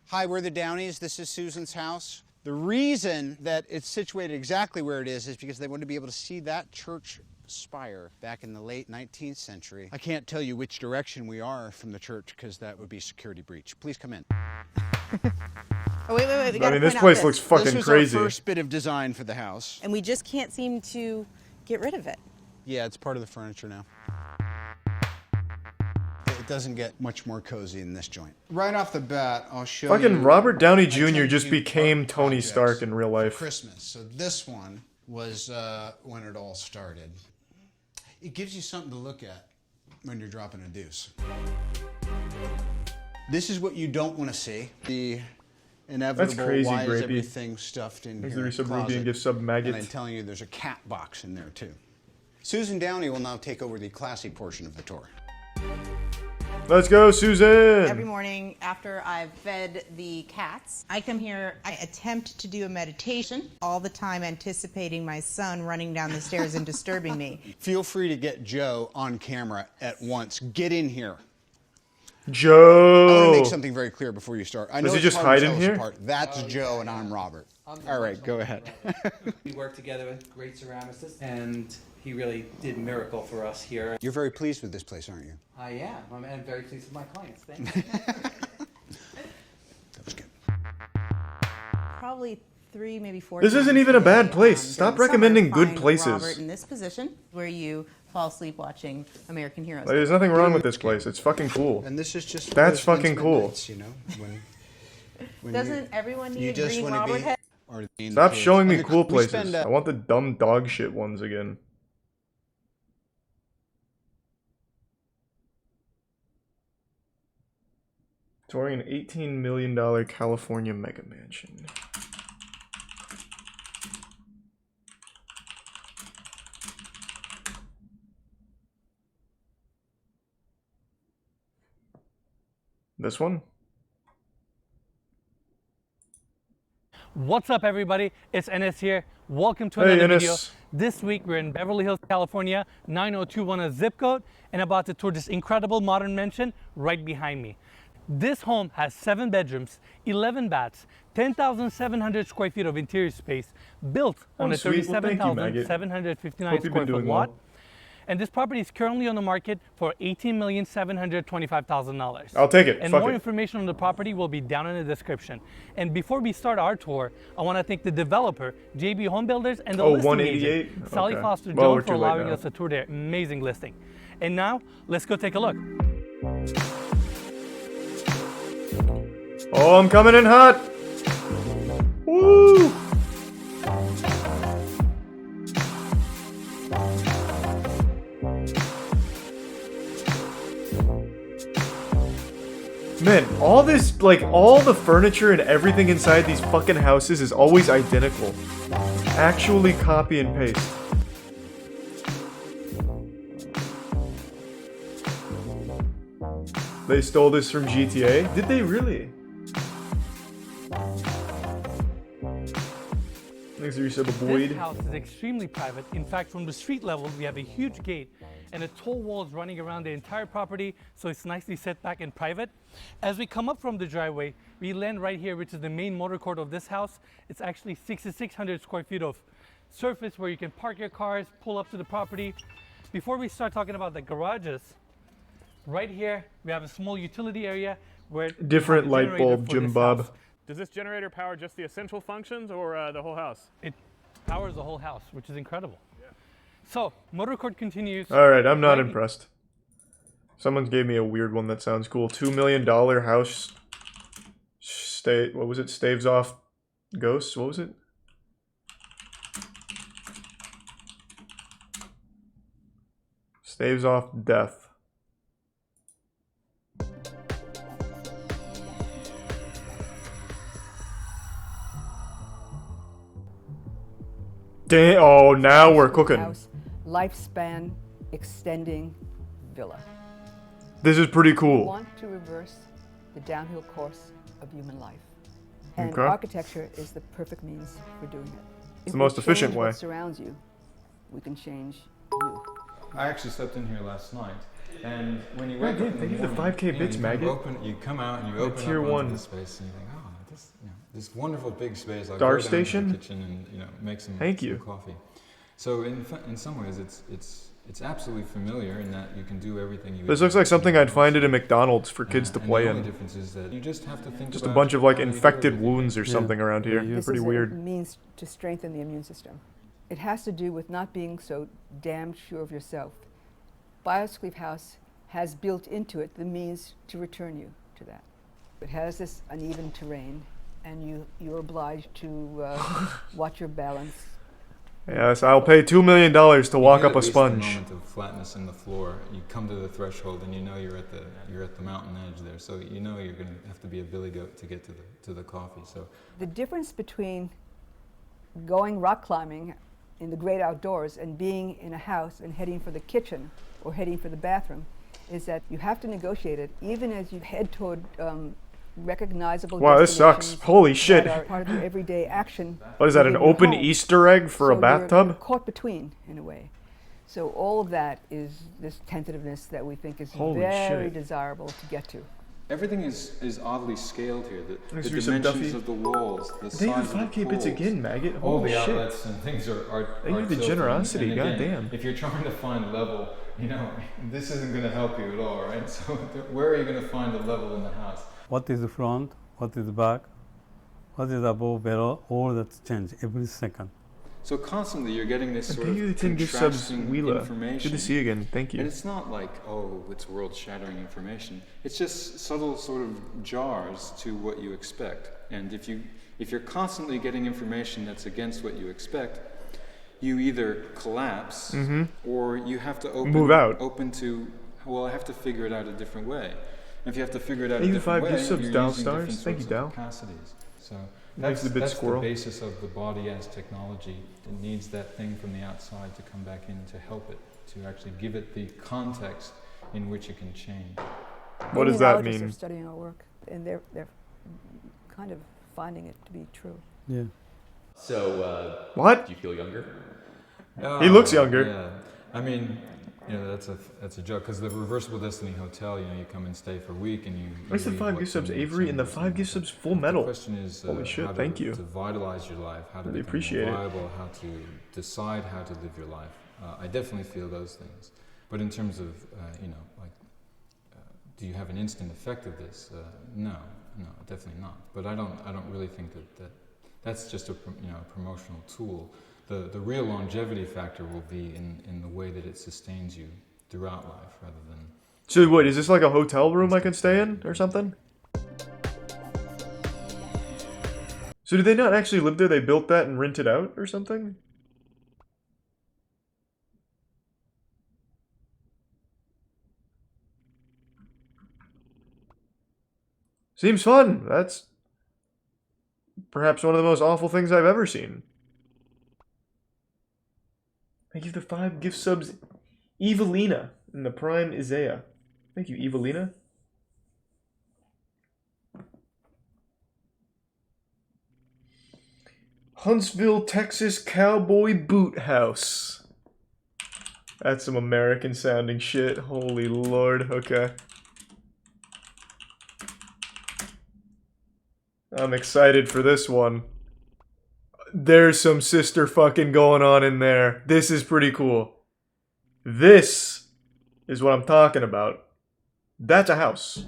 Hi, we're the Downeys. This is Susan's house. The reason that it's situated exactly where it is because they wanted to be able to see that church spire back in the late 19th century. I can't tell you which direction we are from the church because that would be security breach. Please come in. Oh, wait. I mean, this place looks fucking this was crazy. Our first bit of design for the house. And we just can't seem to get rid of it. Yeah, it's part of the furniture now. It doesn't get much more cozy in this joint. Right off the bat, I'll show you. Fucking Robert Downey Jr. just became Tony Stark in real life. Christmas. So this one was when it all started. It gives you something to look at when you're dropping a deuce. This is what you don't want to see. The inevitable, That's crazy, why is Grapey. everything stuffed in Thanks here? to the resub Ruby and give sub Maggot. And I'm telling you, there's a cat box in there too. Susan Downey will now take over the classy portion of the tour. Let's go, Susan! Every morning after I've fed the cats, I come here, I attempt to do a meditation, all the time anticipating my son running down the stairs and disturbing me. Feel free to get Joe on camera at once. Get in here. Joe! I want to make something very clear before you start. I know Does he it's just hard to hide in tell us here? apart. That's Joe and I'm Robert. All right, go ahead. We work together with great ceramicists, and he really did a miracle for us here. You're very pleased with this place, aren't you? I am. I'm very pleased with my clients. Thank you. That was good. Probably 3, maybe 4 This times isn't even a day, bad place. during Stop the summer, recommending good find places. Robert in this position where you fall asleep watching American Heroes. Like, there's nothing wrong with this place. It's fucking cool. And this is just That's those fucking intimate cool. nights, you know, when Doesn't everyone you need a just green wanna Robert be- head? or the Stop kids. showing me And cool we places. spend, I want the dumb dog shit ones again. Touring an $18 million California mega mansion. This one? What's up, everybody? It's Enes here. Welcome to Hey, another Enes. video. This week we're in Beverly Hills, California, 90210 zip code, and about to tour this incredible modern mansion right behind me. This home has 7 bedrooms, 11 baths, 10,700 square feet of interior space, built on a sweet. Well, thank you, Maggot. 37,759 Hope you've square been foot doing lot. well. And this property is currently on the market for $18,725,000. I'll take it. And Fuck more it. information on the property will be down in the description. And before we start our tour, I want to thank the developer, JB Home Builders, and the listing 188? agent, Sally Okay. Foster Well, we're Jones, for too late allowing now. us to tour their amazing listing. And now, let's go take a look. Oh, I'm coming in hot! Woo! Man, all this, like, all the furniture and everything inside these fucking houses is always identical. Actually copy and paste. They stole this from GTA? Did they really? Thanks for your sub, This Boyd. house is extremely private. In fact, from the street level, we have a huge gate and a tall walls running around the entire property, so it's nicely set back and private. As we come up from the driveway, we land right here, which is the main motor court of this house. It's actually 6,600 square feet of surface where you can park your cars, pull up to the property. Before we start talking about the garages, Right here, we have a small utility area where different light bulb, Jim Bob. Does this generator power just the essential functions or the whole house? It powers the whole house, which is incredible. Yeah. So, motor court continues. All right, I'm not impressed. Someone gave me a weird one that sounds cool. $2 million house. What was it? Staves off ghosts. What was it? Staves off death. Oh, now we're cooking. House, lifespan extending villa. This is pretty cool. We want to reverse the downhill course of human life. And Okay. architecture is the perfect means for doing it. It's the most efficient way. What surrounds you, we can change you. I actually slept in here last night, and when you Yeah, wake up in the thank you for the morning, 5K bits, you Maggot. you come out and you The open tier up one. onto this space, and you think, oh, this wonderful big space. I'll Star go down Station? to the kitchen and make some coffee. So in some ways, it's absolutely familiar in that you can do everything you. This looks like something I'd find at a McDonald's for kids to play The only in. difference is that you just have to think Just a about bunch of like how you do infected everything. wounds or something around here. This Pretty is weird. a means to strengthen the immune system. It has to do with not being so damn sure of yourself. Bioscleef House has built into it the means to return you to that. It has this uneven terrain, and you're obliged to watch your balance. Yes, I'll pay $2 million to walk You up get a at least sponge. moment of flatness in the floor. You come to the threshold, and you know you're at the mountain edge there. So you know you're going to have to be a billy goat to get to the coffee. So The difference between going rock climbing in the great outdoors and being in a house and heading for the kitchen or heading for the bathroom is that you have to negotiate it even as you head toward recognizable Wow, this sucks. destinations Holy shit. that are part of your everyday action. What is that, an within your open home. Easter egg for a So bathtub? You're caught between, in a way. So all of that is this tentativeness that we think is Holy very shit. desirable to get to. everything is oddly scaled here. The Let's do some dimensions Duffy. of the walls, the Thank you size for of the 5K bits pools, again, Maggot. all Holy the shit. outlets and things are Thank you for the tilted. generosity, And again, goddamn. if you're trying to find level, this isn't going to help you at all, right? So where are you going to find the level in the house? What is the front? What is the back? What is above, below? All that change every second. So constantly you're getting this sort Thank you of to the 10 gift subs, contrasting Wheela. information. Good to see you again. Thank you. And it's not like, oh, it's world-shattering information. It's just subtle sort of jars to what you expect. And if you're constantly getting information that's against what you expect, you either collapse or you have to Move out. open to, well, I have to figure it out a different way. And if you have to figure it out Thank a you different for 5 way, gift subs, you're Dow using Stars. different Thank you, sorts of Dow. capacities. So Thanks that's, to the big that's squirrel. the basis of the body as technology. It needs that thing from the outside to come back in to help it, to actually give it the context in which it can change. What does that Immunologists mean? are studying our work, and they're kind of finding it to be true. Yeah. So, What? Do you feel younger? He looks younger. Yeah, I mean, that's a joke because the Reversible Destiny Hotel, you come and stay for a week and you. Where's the 5 gift subs, Avery, and the 5 gift subs Full Metal? The question is, Holy shit, how thank to, you. to vitalize your life, how to Really become appreciate more it. viable, how to decide how to live your life. I definitely feel those things, but in terms of do you have an instant effect of this? No, definitely not. But I don't really think that's just a promotional tool. The real longevity factor will be in the way that it sustains you throughout life, rather than. So what, is this like a hotel room I can stay in or something? So did they not actually live there? They built that and rented out or something? Seems fun. That's perhaps one of the most awful things I've ever seen. Thank you for the 5 gift subs, Evelina, and the Prime Isaiah. Thank you, Evelina. Huntsville, Texas Cowboy Boot House. That's some American sounding shit. Holy lord. Okay. I'm excited for this one. There's some sister fucking going on in there. This is pretty cool. This is what I'm talking about. That's a house.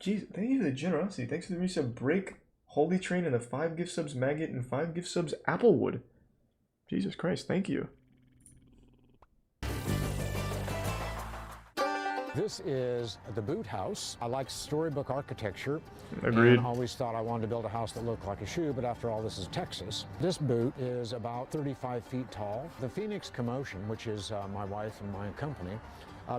Jeez, thank you for the generosity. Thanks for the resub Break, Holy Train, and the 5 gift subs Maggot, and 5 gift subs Applewood. Jesus Christ, thank you. This is the boot house. I like storybook architecture. Agreed. And always thought I wanted to build a house that looked like a shoe, but after all, this is Texas. This boot is about 35 feet tall. The Phoenix Commotion, which is my wife and my company,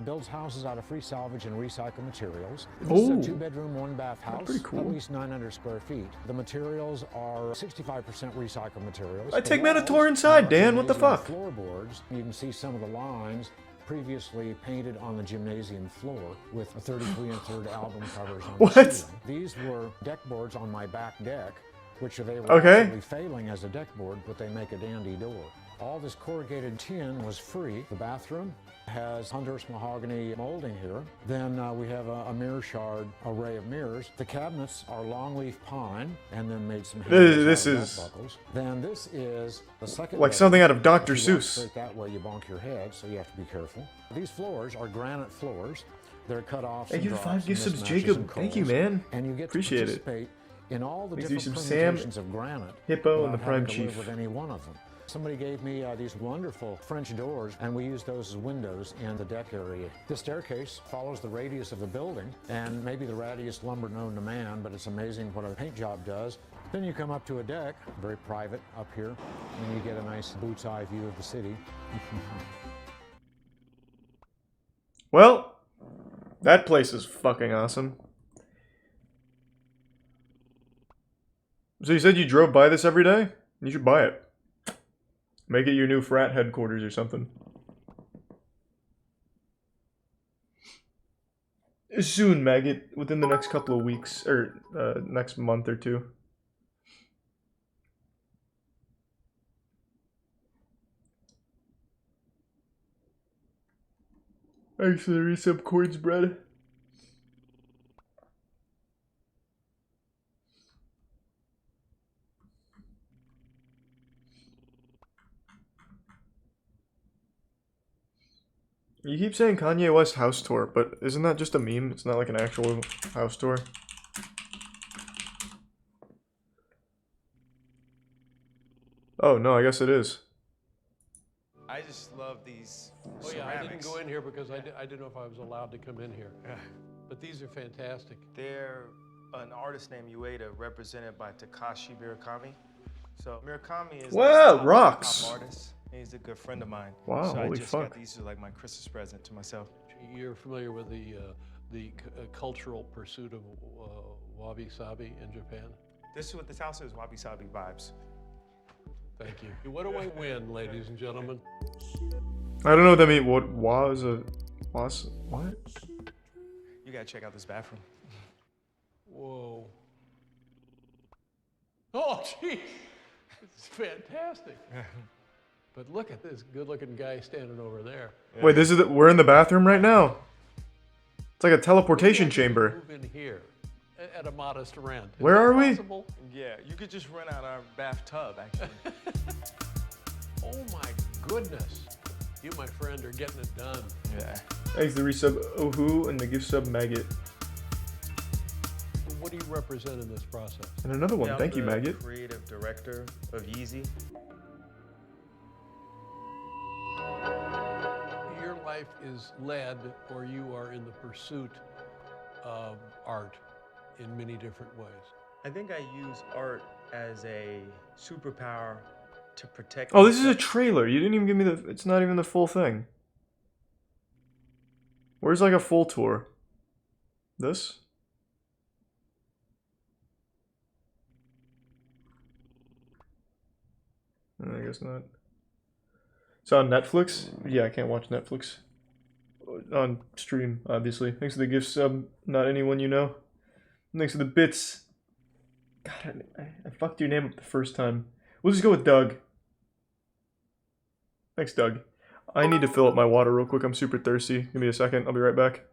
builds houses out of free salvage and recycled materials. This is a 2-bedroom, 1-bath house, pretty cool. at least 900 square feet. The materials are 65% recycled materials. I take me on a tour inside, Dan. What the fuck? Floorboards. You can see some of the lines previously painted on the gymnasium floor with a 33 1/3 album covers on the ceiling. These were deck boards on my back deck, which they were absolutely failing as a deck board, but they make a dandy door. All this corrugated tin was free. The bathroom has Honduras mahogany molding here. Then we have a mirror shard array of mirrors. The cabinets are longleaf pine, and then made some This is buckles. Then this is the second like bedroom. something out of Dr. If you walk Seuss. straight that way, you bonk your head, so you have to be careful. These floors are granite floors. They're cut off. Thank you for 5 gift subs, Jacob. Thank you, man. And you get Appreciate to it. participate in all the Thanks to you different some Sam, permutations of granite. Hippo, and the without Prime having to live Chief. with any one of them. Somebody gave me these wonderful French doors, and we use those as windows in the deck area. The staircase follows the radius of the building, and maybe the rattiest lumber known to man, but it's amazing what a paint job does. Then you come up to a deck, very private up here, and you get a nice boot's eye view of the city. Well, that place is fucking awesome. So you said you drove by this every day? You should buy it. Make it your new frat headquarters or something. Soon, Maggot. Within the next couple of weeks, or next month or two. Thanks for the resub chords, bread. You keep saying Kanye West house tour, but isn't that just a meme? It's not like an actual house tour. Oh, no, I guess it is. I just love these Oh yeah, I didn't ceramics. go in here because I didn't know if I was allowed to come in here. But these are fantastic. They're an artist named Ueda, represented by Takashi Murakami. So Murakami is Wow, a rocks. top artist. He's a good friend of mine. Wow, so holy I just fuck. got these as like my Christmas present to myself. You're familiar with the cultural pursuit of wabi-sabi in Japan? This is what this house is, wabi sabi vibes. Thank you. What do I win, ladies and gentlemen? I don't know what that means. What was a... Was... What? You gotta check out this bathroom. Whoa. Oh, geez. It's fantastic. But look at this good-looking guy standing over there. Wait, this is the, we're in the bathroom right now. It's like a teleportation chamber. Move in here at a modest rent. Is Where that are we? possible? Yeah, you could just rent out our bathtub, actually. Oh my goodness. You, my friend, are getting it done. Yeah. Thanks the resub Ohu and the gift sub Maggot. What do you represent in this process? And another one. Yeah, I'm Thank you, the Maggot. creative director of Yeezy. Your life is led, or you are in the pursuit of art in many different ways. I think I use art as a superpower to protect. Oh, this is a myself. trailer. You didn't even give me the... It's not even the full thing. Where's like a full tour? This? I guess not. It's on Netflix? Yeah, I can't watch Netflix. On stream, obviously. Thanks for the gift sub, not anyone you know. Thanks for the bits. God, I fucked your name up the first time. We'll just go with Doug. Thanks, Doug. I need to fill up my water real quick. I'm super thirsty. Give me a second. I'll be right back.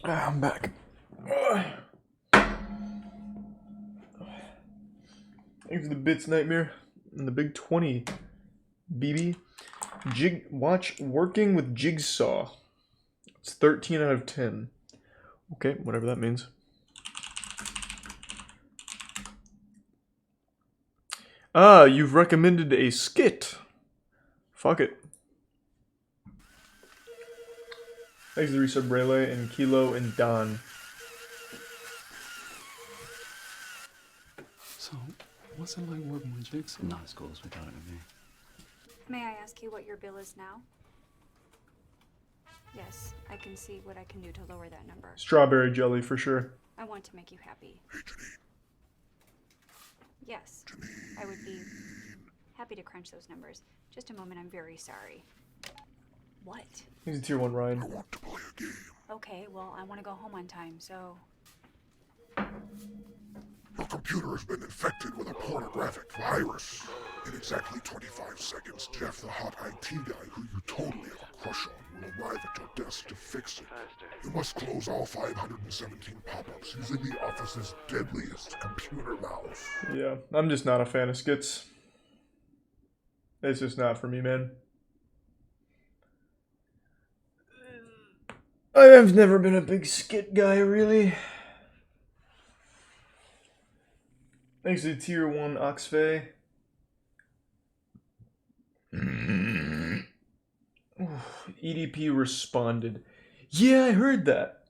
I'm back. Thanks for the bits, Nightmare. And the big 20. BB. Watch Working with Jigsaw. It's 13 out of 10. Okay, whatever that means. Ah, you've recommended a skit. Fuck it. Thanks to the resub Rayleigh and Kilo and Don. So, what's it like working with Jigsaw? Not as cool as we thought it would be. May I ask you what your bill is now? Yes, I can see what I can do to lower that number. Strawberry jelly for sure. I want to make you happy. Yes, I would be happy to crunch those numbers. Just a moment, I'm very sorry. What? He's a tier 1 Ryan. Okay, well, I want to go home on time, so... Your computer has been infected with a pornographic virus. In exactly 25 seconds, Jeff, the hot IT guy who you totally have a crush on, will arrive at your desk to fix it. You must close all 517 pop-ups using the office's deadliest computer mouse. Yeah, I'm just not a fan of skits. It's just not for me, man. I've never been a big skit guy, really. Thanks to tier 1 Oxfay. EDP responded. Yeah, I heard that.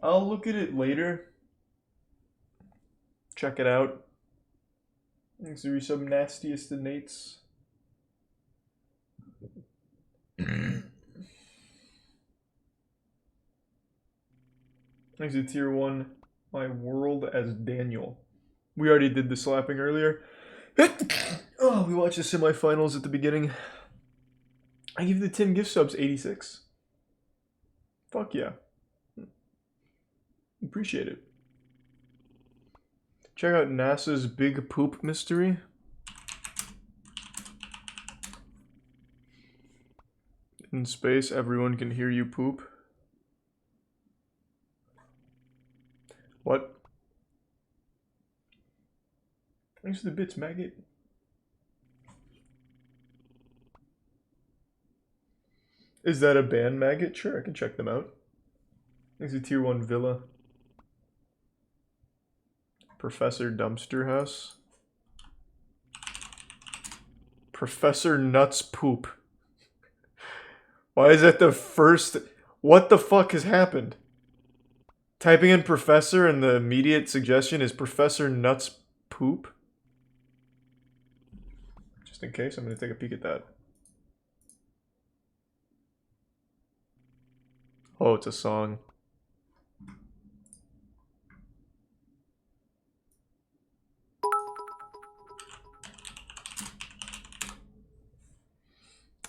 I'll look at it later. Check it out. Thanks to resub Nastiest to Nates. Thanks to tier 1 My World as Daniel. We already did the slapping earlier. Oh, we watched the semifinals at the beginning. I give the 10 gift subs 86. Fuck yeah. Appreciate it. Check out NASA's Big Poop Mystery. In space, everyone can hear you poop. What? Thanks for the bits, maggot. Is that a band, maggot? Sure, I can check them out. Thanks to tier 1 Villa. Professor Dumpster House. Professor Nuts Poop. Why is that the first? What the fuck has happened? Typing in professor and the immediate suggestion is Professor Nuts Poop. Just in case, I'm going to take a peek at that. Oh, it's a song.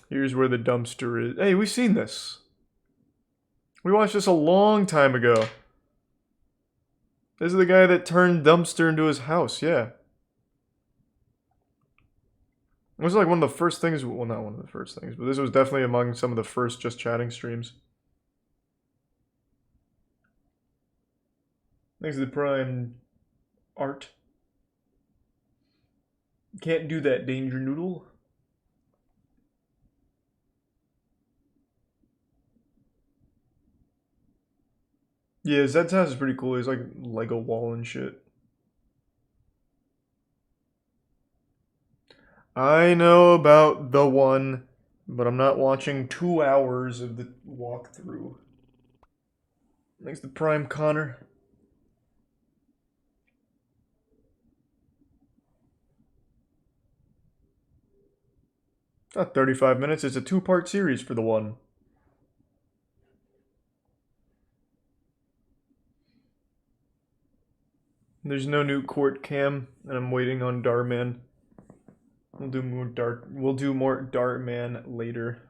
Here's where the dumpster is. Hey, we've seen this. We watched this a long time ago. This is the guy that turned Dumpster into his house, yeah. It was like one of the first things, well, not one of the first things, but this was definitely among some of the first Just Chatting streams. Thanks to the Prime Art. Can't do that, Danger Noodle. Yeah, Zed's house is pretty cool. He's like Lego wall and shit. I know about the one, but I'm not watching 2 hours of the walkthrough. Thanks to Prime Connor. Not 35 minutes, it's a 2-part series for the one. There's no new court cam, and I'm waiting on Darman. We'll do more Darman later.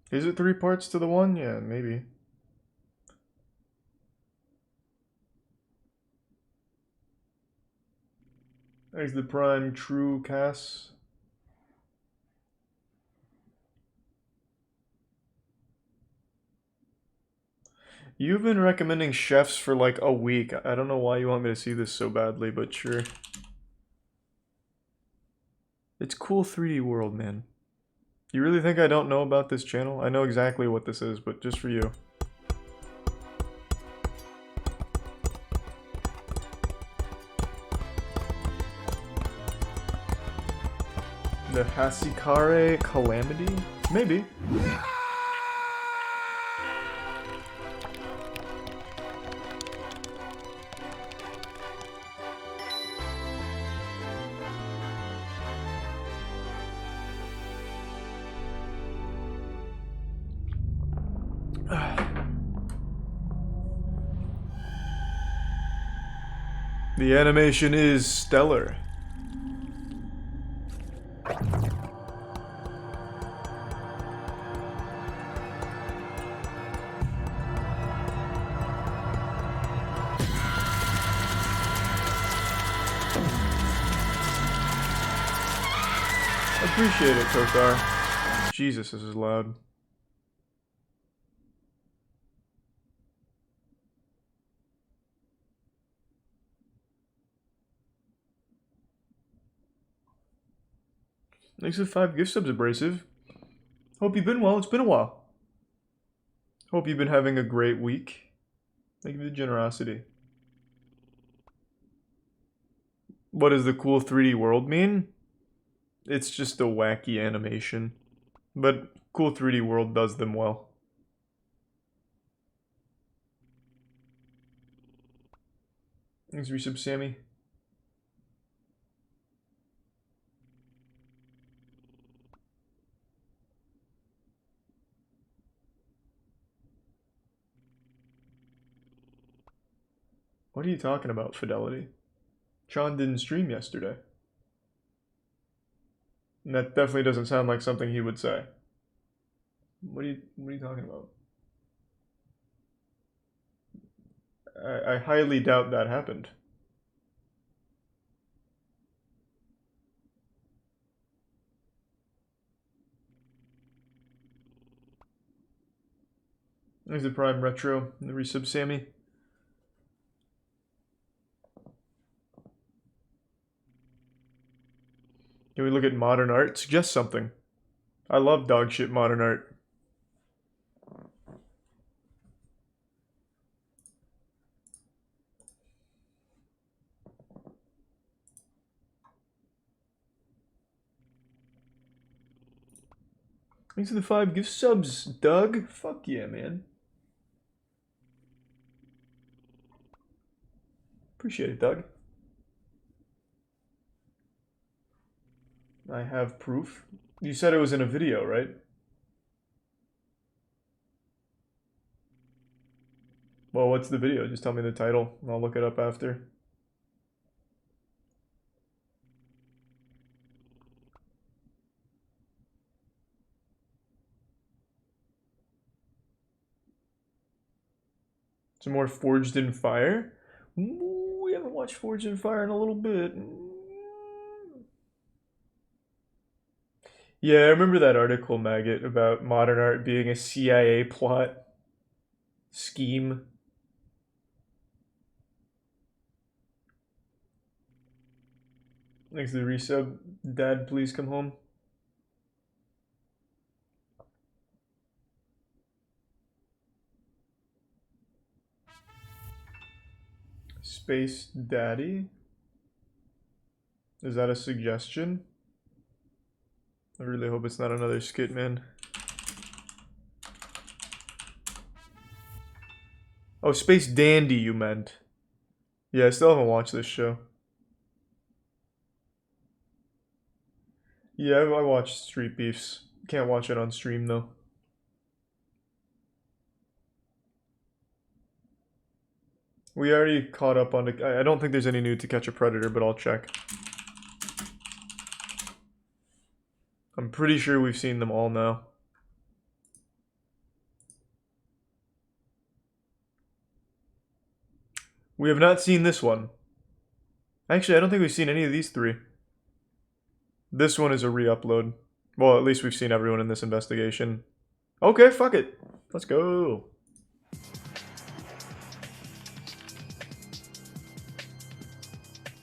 Is it 3 parts to the one? Yeah, maybe. There's the Prime True Cass. You've been recommending chefs for like a week. I don't know why you want me to see this so badly, but sure. It's cool 3D world, man. You really think I don't know about this channel? I know exactly what this is, but just for you. The Hasikare Calamity? Maybe. The animation is stellar. Appreciate it, Kothar. Jesus, this is loud. Thanks for 5 gift subs, Abrasive. Hope you've been well. It's been a while. Hope you've been having a great week. Thank you for the generosity. What does the cool 3D world mean? It's just a wacky animation. But cool 3D world does them well. Thanks for resub, Sammy. What are you talking about, Fidelity? Sean didn't stream yesterday. And that definitely doesn't sound like something he would say. What are you talking about? I highly doubt that happened. There's the Prime Retro, the resub Sammy. Can we look at modern art? Suggest something. I love dog shit modern art. Thanks for the 5 gift subs, Doug. Fuck yeah, man. Appreciate it, Doug. I have proof. You said it was in a video, right? Well, what's the video? Just tell me the title, and I'll look it up after. Some more Forged in Fire? Ooh, we haven't watched Forged in Fire in a little bit. Yeah, I remember that article, Maggot, about modern art being a CIA plot scheme. Thanks to the resub. Dad, please come home. Space Daddy? Is that a suggestion? I really hope it's not another skit, man. Oh, Space Dandy, you meant. Yeah, I still haven't watched this show. Yeah, I watched Street Beefs. Can't watch it on stream, though. We already caught up on it. I don't think there's any new To Catch a Predator, but I'll check. I'm pretty sure we've seen them all now. We have not seen this one. Actually, I don't think we've seen any of these 3. This one is a re-upload. Well, at least we've seen everyone in this investigation. Okay, fuck it. Let's go.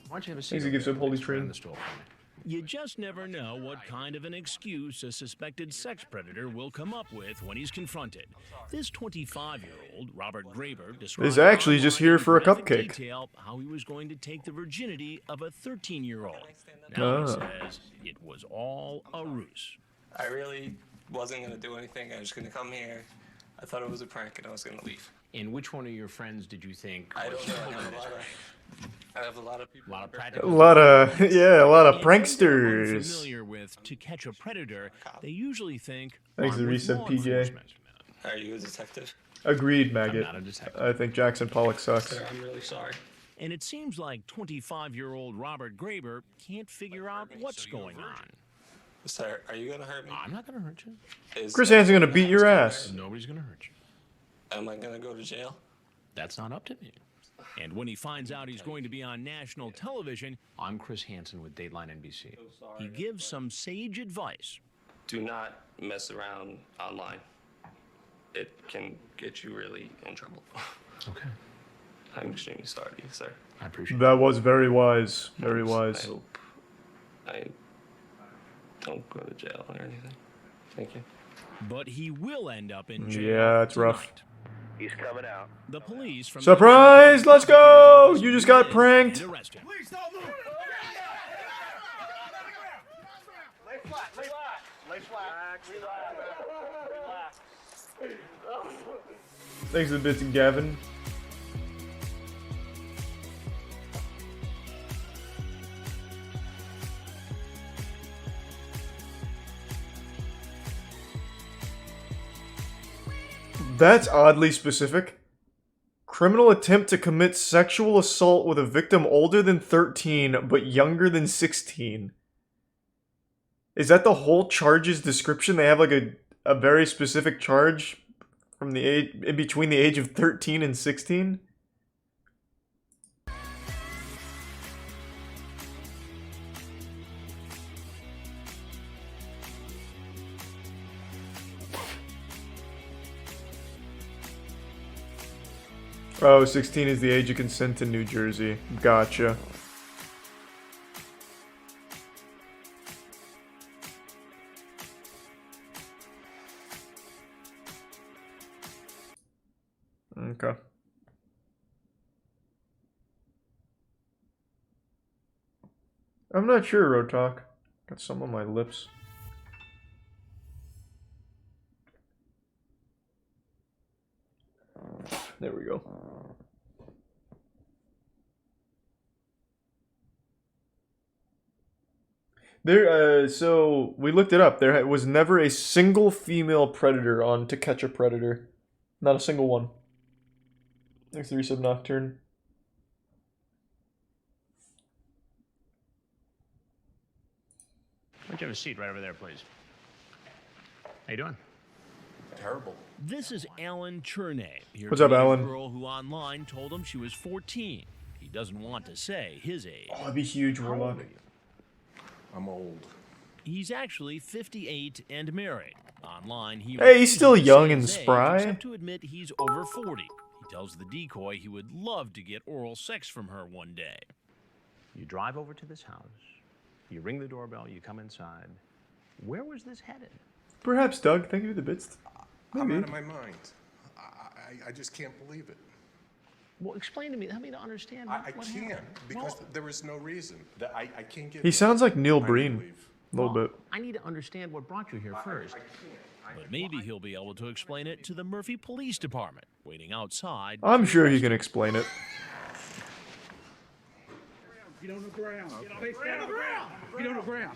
Why don't you have a seat? Easy gives up Holy Train Train. the stool for me. You just never know what kind of an excuse a suspected sex predator will come up with when he's confronted. This 25-year-old, Robert Graber, described Is actually just here for a graphic cupcake. detail how he was going to take the virginity of a 13-year-old. Now he says it was all a ruse. I really wasn't going to do anything. I was going to come here. I thought it was a prank, and I was going to leave. And which one of your friends did you think? I don't know. I have a lot of people. A lot of A practical. lot of yeah, a lot of If they're pranksters. unfamiliar with To Catch a Predator, they usually think Thanks to armed the with reset, law PJ. enforcement. Are you a detective? Agreed, Maggot. not a detective. I think Jackson Pollock sucks. Sir, I'm really sorry. And it seems like 25-year-old Robert Graber can't figure out what's going on. Sir, are you going to hurt me? I'm not going to hurt you. Chris Hansen's gonna beat your ass. Nobody's going to hurt you. Am I going to go to jail? That's not up to me. And when he finds out he's going to be on national television, I'm Chris Hansen with Dateline NBC. he gives some sage advice. Do not mess around online. It can get you really in trouble. Okay. I'm extremely sorry, sir. I appreciate That was very wise. Very I wise. hope I don't go to jail or anything. Thank you. But he will end up in jail. Yeah, it's rough. tonight. He's coming out. The police from Surprise! Let's go! You just got pranked. and arrest him. Please don't move! Lay flat, lay flat. Lay flat. Relax. Thanks for the bits, Gavin. That's oddly specific. Criminal attempt to commit sexual assault with a victim older than 13 but younger than 16. Is that the whole charge's description? They have like a very specific charge from the age in between the age of 13 and 16? Oh, 16 is the age of consent in New Jersey. Gotcha. Okay. I'm not sure, Road Talk. Got some on my lips. There we go. So we looked it up. There was never a single female predator on To Catch a Predator. Not a single one. Thanks to Resub Nocturne. Why don't you have a seat right over there, please? How you doing? Terrible. This is Alan Chernay. Here What's to up, meet a Alan? girl who online told him she was 14. He doesn't want to say his age. Oh, that'd be huge, Warlock. I'm old. He's actually 58 and married. Online, he Hey, he's still refuses to young say and his age, spry. except to admit he's over 40. He tells the decoy he would love to get oral sex from her one day. You drive over to this house. You ring the doorbell. You come inside. Where was this headed? Perhaps, Doug. Thank you for the bits. I'm Maybe. out of my mind. I just can't believe it. Well, explain to me. Help me to understand. I what can't happened. because Well, there is no reason. That I can't get. He sounds like Neil I need to Breen. leave. A little well, bit. I need to understand what brought you here first. But maybe he'll be able to explain it to the Murphy Police Department, waiting outside. I'm sure he can explain it. Get on the ground. Face down. Get on the ground.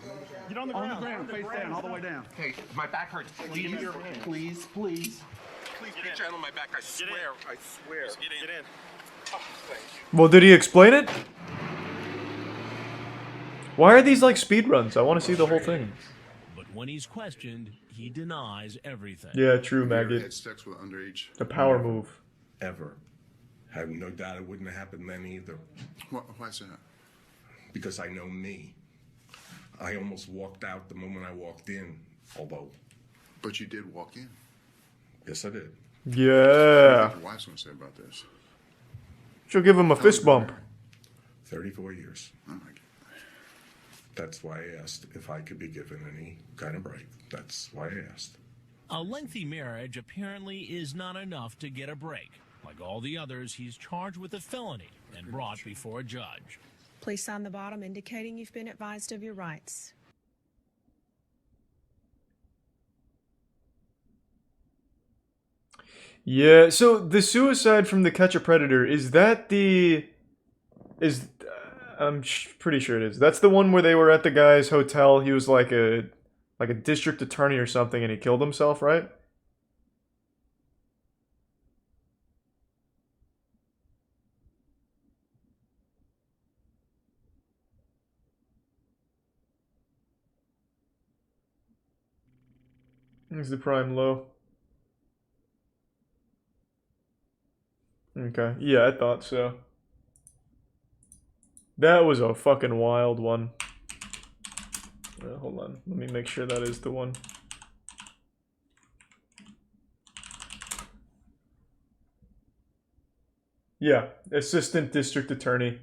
Get on the ground. On the ground. Face down. All the way down. Hey, my back hurts. Please, please, please. Please put your hand on my back. I swear. I swear. Get in. Oh, thank you. Well, did he explain it? Why are these like speed runs? I want to see the whole thing. But when he's questioned, he denies everything. Yeah, true, Have you ever Maggot. had sex with underage? The power Never. move. Ever. I have no doubt it wouldn't have happened then either. Why is that? Because I know me. I almost walked out the moment I walked in, although. But you did walk in. Yes, I did. What Yeah. did your wife's gonna say about this? She'll give him a fist bump. 34 years. Oh my God. That's why I asked if I could be given any kind of break. That's why I asked. A lengthy marriage apparently is not enough to get a break. Like all the others, he's charged with a felony and brought before a judge. Please sign the bottom indicating you've been advised of your rights. Yeah, so the suicide from the Catch a Predator, is that the... I'm pretty sure it is. That's the one where they were at the guy's hotel. He was like a district attorney or something, and he killed himself, right? Here's the prime low. Okay, yeah, I thought so. That was a fucking wild one. Hold on, let me make sure that is the one. Yeah, assistant district attorney.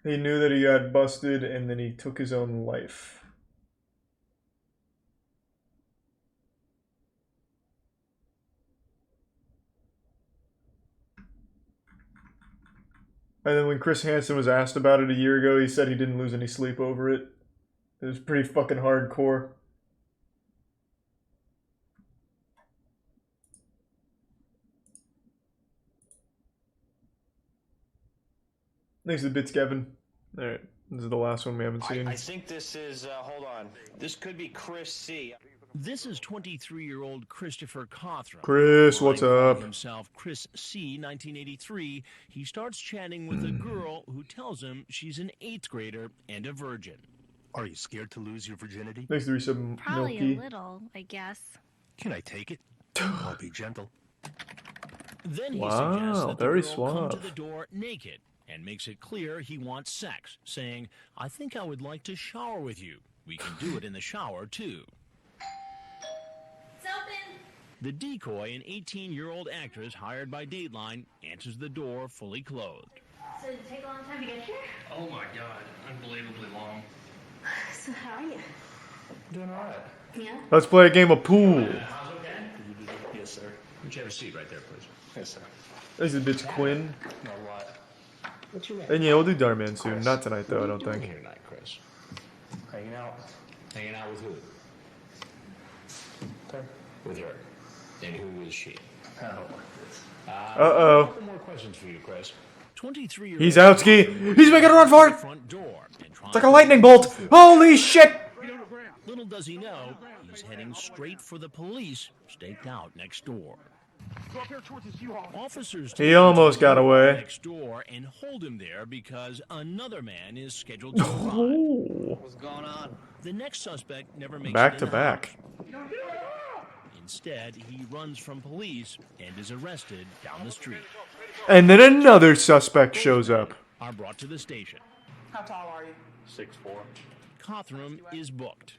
He knew that he got busted and then he took his own life. And then when Chris Hansen was asked about it a year ago, he said he didn't lose any sleep over it. It was pretty fucking hardcore. Thanks for the bits, Kevin. Alright, this is the last one we haven't seen. I think this is, hold on. This could be Chris C. This is 23-year-old Christopher Cothran. Chris, what's up? Himself, Chris C, 1983. He starts chatting with a girl who tells him she's an 8th grader and a virgin. Are you scared to lose your virginity? Thanks to resub Probably Milky. a little, I guess. Can I take it? I'll be gentle. Then he Wow, suggests that the very girl come to suave. the door naked and makes it clear he wants sex, saying, I think I would like to shower with you. We can do it in the shower, too. It's open. The decoy, an 18-year-old actress hired by Dateline, answers the door fully clothed. So did it take a long time to get here? Oh my God, unbelievably long. So how are you? Doing all right. Yeah? Let's play a game of pool. How's okay? Yes, sir. Would you have a seat right there, please? Yes, sir. Thanks to bits, Quinn. No, what? What's your name? And yeah, we'll do Darman soon. Chris. Not tonight, though, I don't What are you think. doing here tonight, Chris? Hanging out. Hanging out with who? Her. With her. And who is she? I don't like this. Uh-oh. A couple more questions for you, Chris. 23-year-old He's out ski. He's making a run for it. front door and It's like a lightning bolt. Holy shit. Little does he know, he's heading straight for the police staked out next door. Go up here towards this U-Haul. Officers He almost got away. next door and hold him there because another man is scheduled to arrive. What's going on? The next suspect never makes Back it to in the back. house. Instead, he runs from police and is arrested down the street. And then another suspect shows up. Are brought to the station. How tall are you? 6'4". Cothram is booked,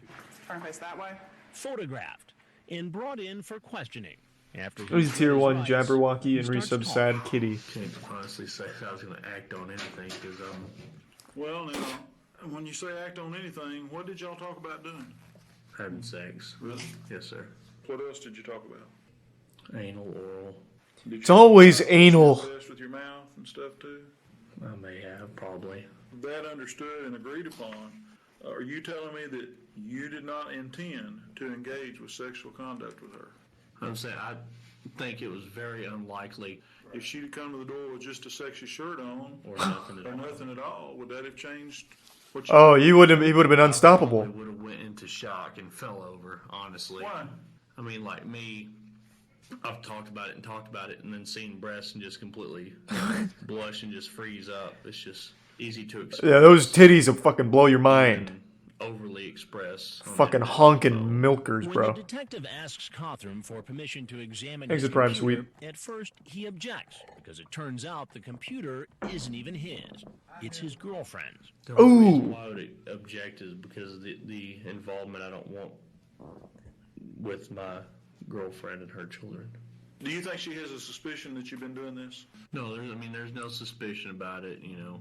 Turn face that way. photographed, and brought in for questioning. After He's a tier 1 rights, Jabberwocky he and starts resub talking. Sad Kitty. Can't honestly say I was going to act on anything because Well, now, when you say act on anything, what did y'all talk about doing? having sex. Really? Yes, sir. What else did you talk about? Anal, oral. It's always anal. Sex with your mouth and stuff too? I may have, probably. That understood and agreed upon. Are you telling me that you did not intend to engage with sexual conduct with her? I'm saying I think it was very unlikely. If she'd have come to the door with just a sexy shirt on, Or nothing at or all. nothing at all, would that have changed what you? Oh, he would have been unstoppable. I would have went into shock and fell over, honestly. Why? I mean, like me, I've talked about it and then seen breasts and just completely blush and just freeze up. It's just easy to express. Yeah, those titties will fucking blow your mind. Overly express. on Fucking that. honking milkers, When bro. the detective asks Cothram for permission to examine Thanks his to Prime computer, at first he objects because it turns out the computer isn't even his. It's his girlfriend's. The only reason Ooh. why I would object is because of the involvement I don't want with my girlfriend and her children. Do you think she has a suspicion that you've been doing this? No, there's no suspicion about it, you know.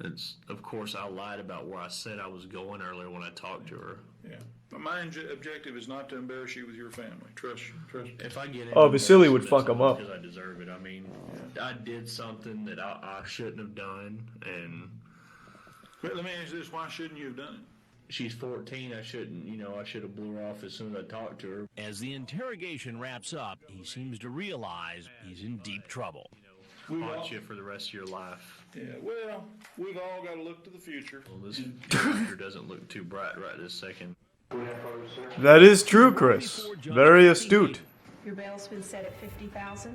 It's, of course, I lied about where I said I was going earlier when I talked to her. Yeah. But my objective is not to embarrass you with your family. Trust me. If I get Oh, Vasily would fuck him up. because I deserve it. I mean, I did something that I shouldn't have done, and But let me ask you this: why shouldn't you have done it? she's 14. I shouldn't, I should have blew her off as soon as I talked to her. As the interrogation wraps up, he seems to realize he's in deep trouble. Haunt you for the rest of your life. Yeah. Well, we've all got to look to the future. Well, this future doesn't look too bright right this second. That is true, Chris. Very astute. Your bail's been set at $50,000.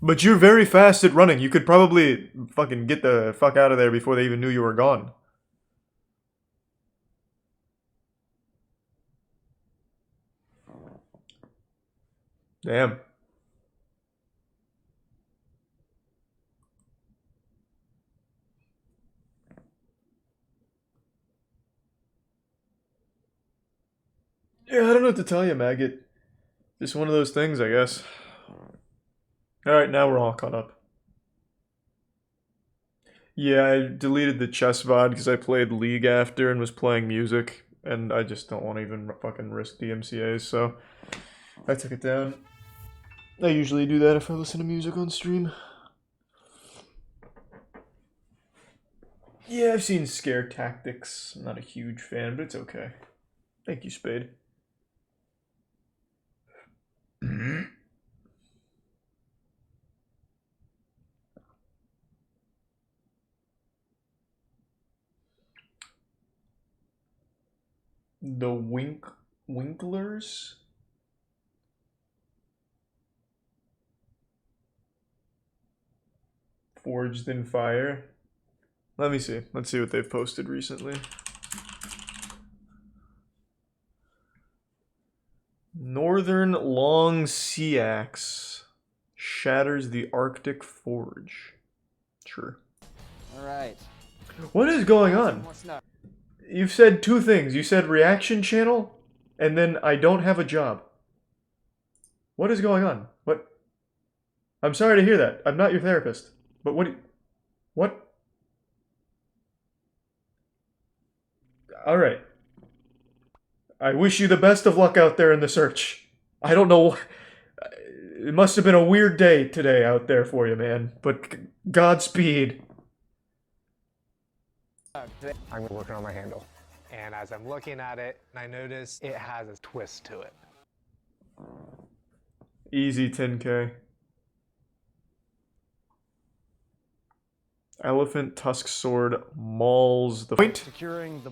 But you're very fast at running. You could probably fucking get the fuck out of there before they even knew you were gone. Damn. Yeah, I don't know what to tell you, Maggot. Just one of those things, I guess. Alright, now we're all caught up. Yeah, I deleted the chess VOD because I played League after and was playing music. And I just don't want to even fucking risk DMCAs, so I took it down. I usually do that if I listen to music on stream. Yeah, I've seen Scare Tactics. I'm not a huge fan, but it's okay. Thank you, Spade. The Winklers? Forged in Fire. Let me see. Let's see what they've posted recently. Northern Long Sea Axe shatters the Arctic Forge. Sure. Alright. What is going on? You've said two things. You said reaction channel, and then I don't have a job. What is going on? What? I'm sorry to hear that. I'm not your therapist. But what? Alright. I wish you the best of luck out there in the search. I don't know. It must have been a weird day today out there for you, man. But Godspeed. I'm working on my handle. And as I'm looking at it, I notice it has a twist to it. Easy 10K. Elephant Tusk Sword mauls the point. Securing the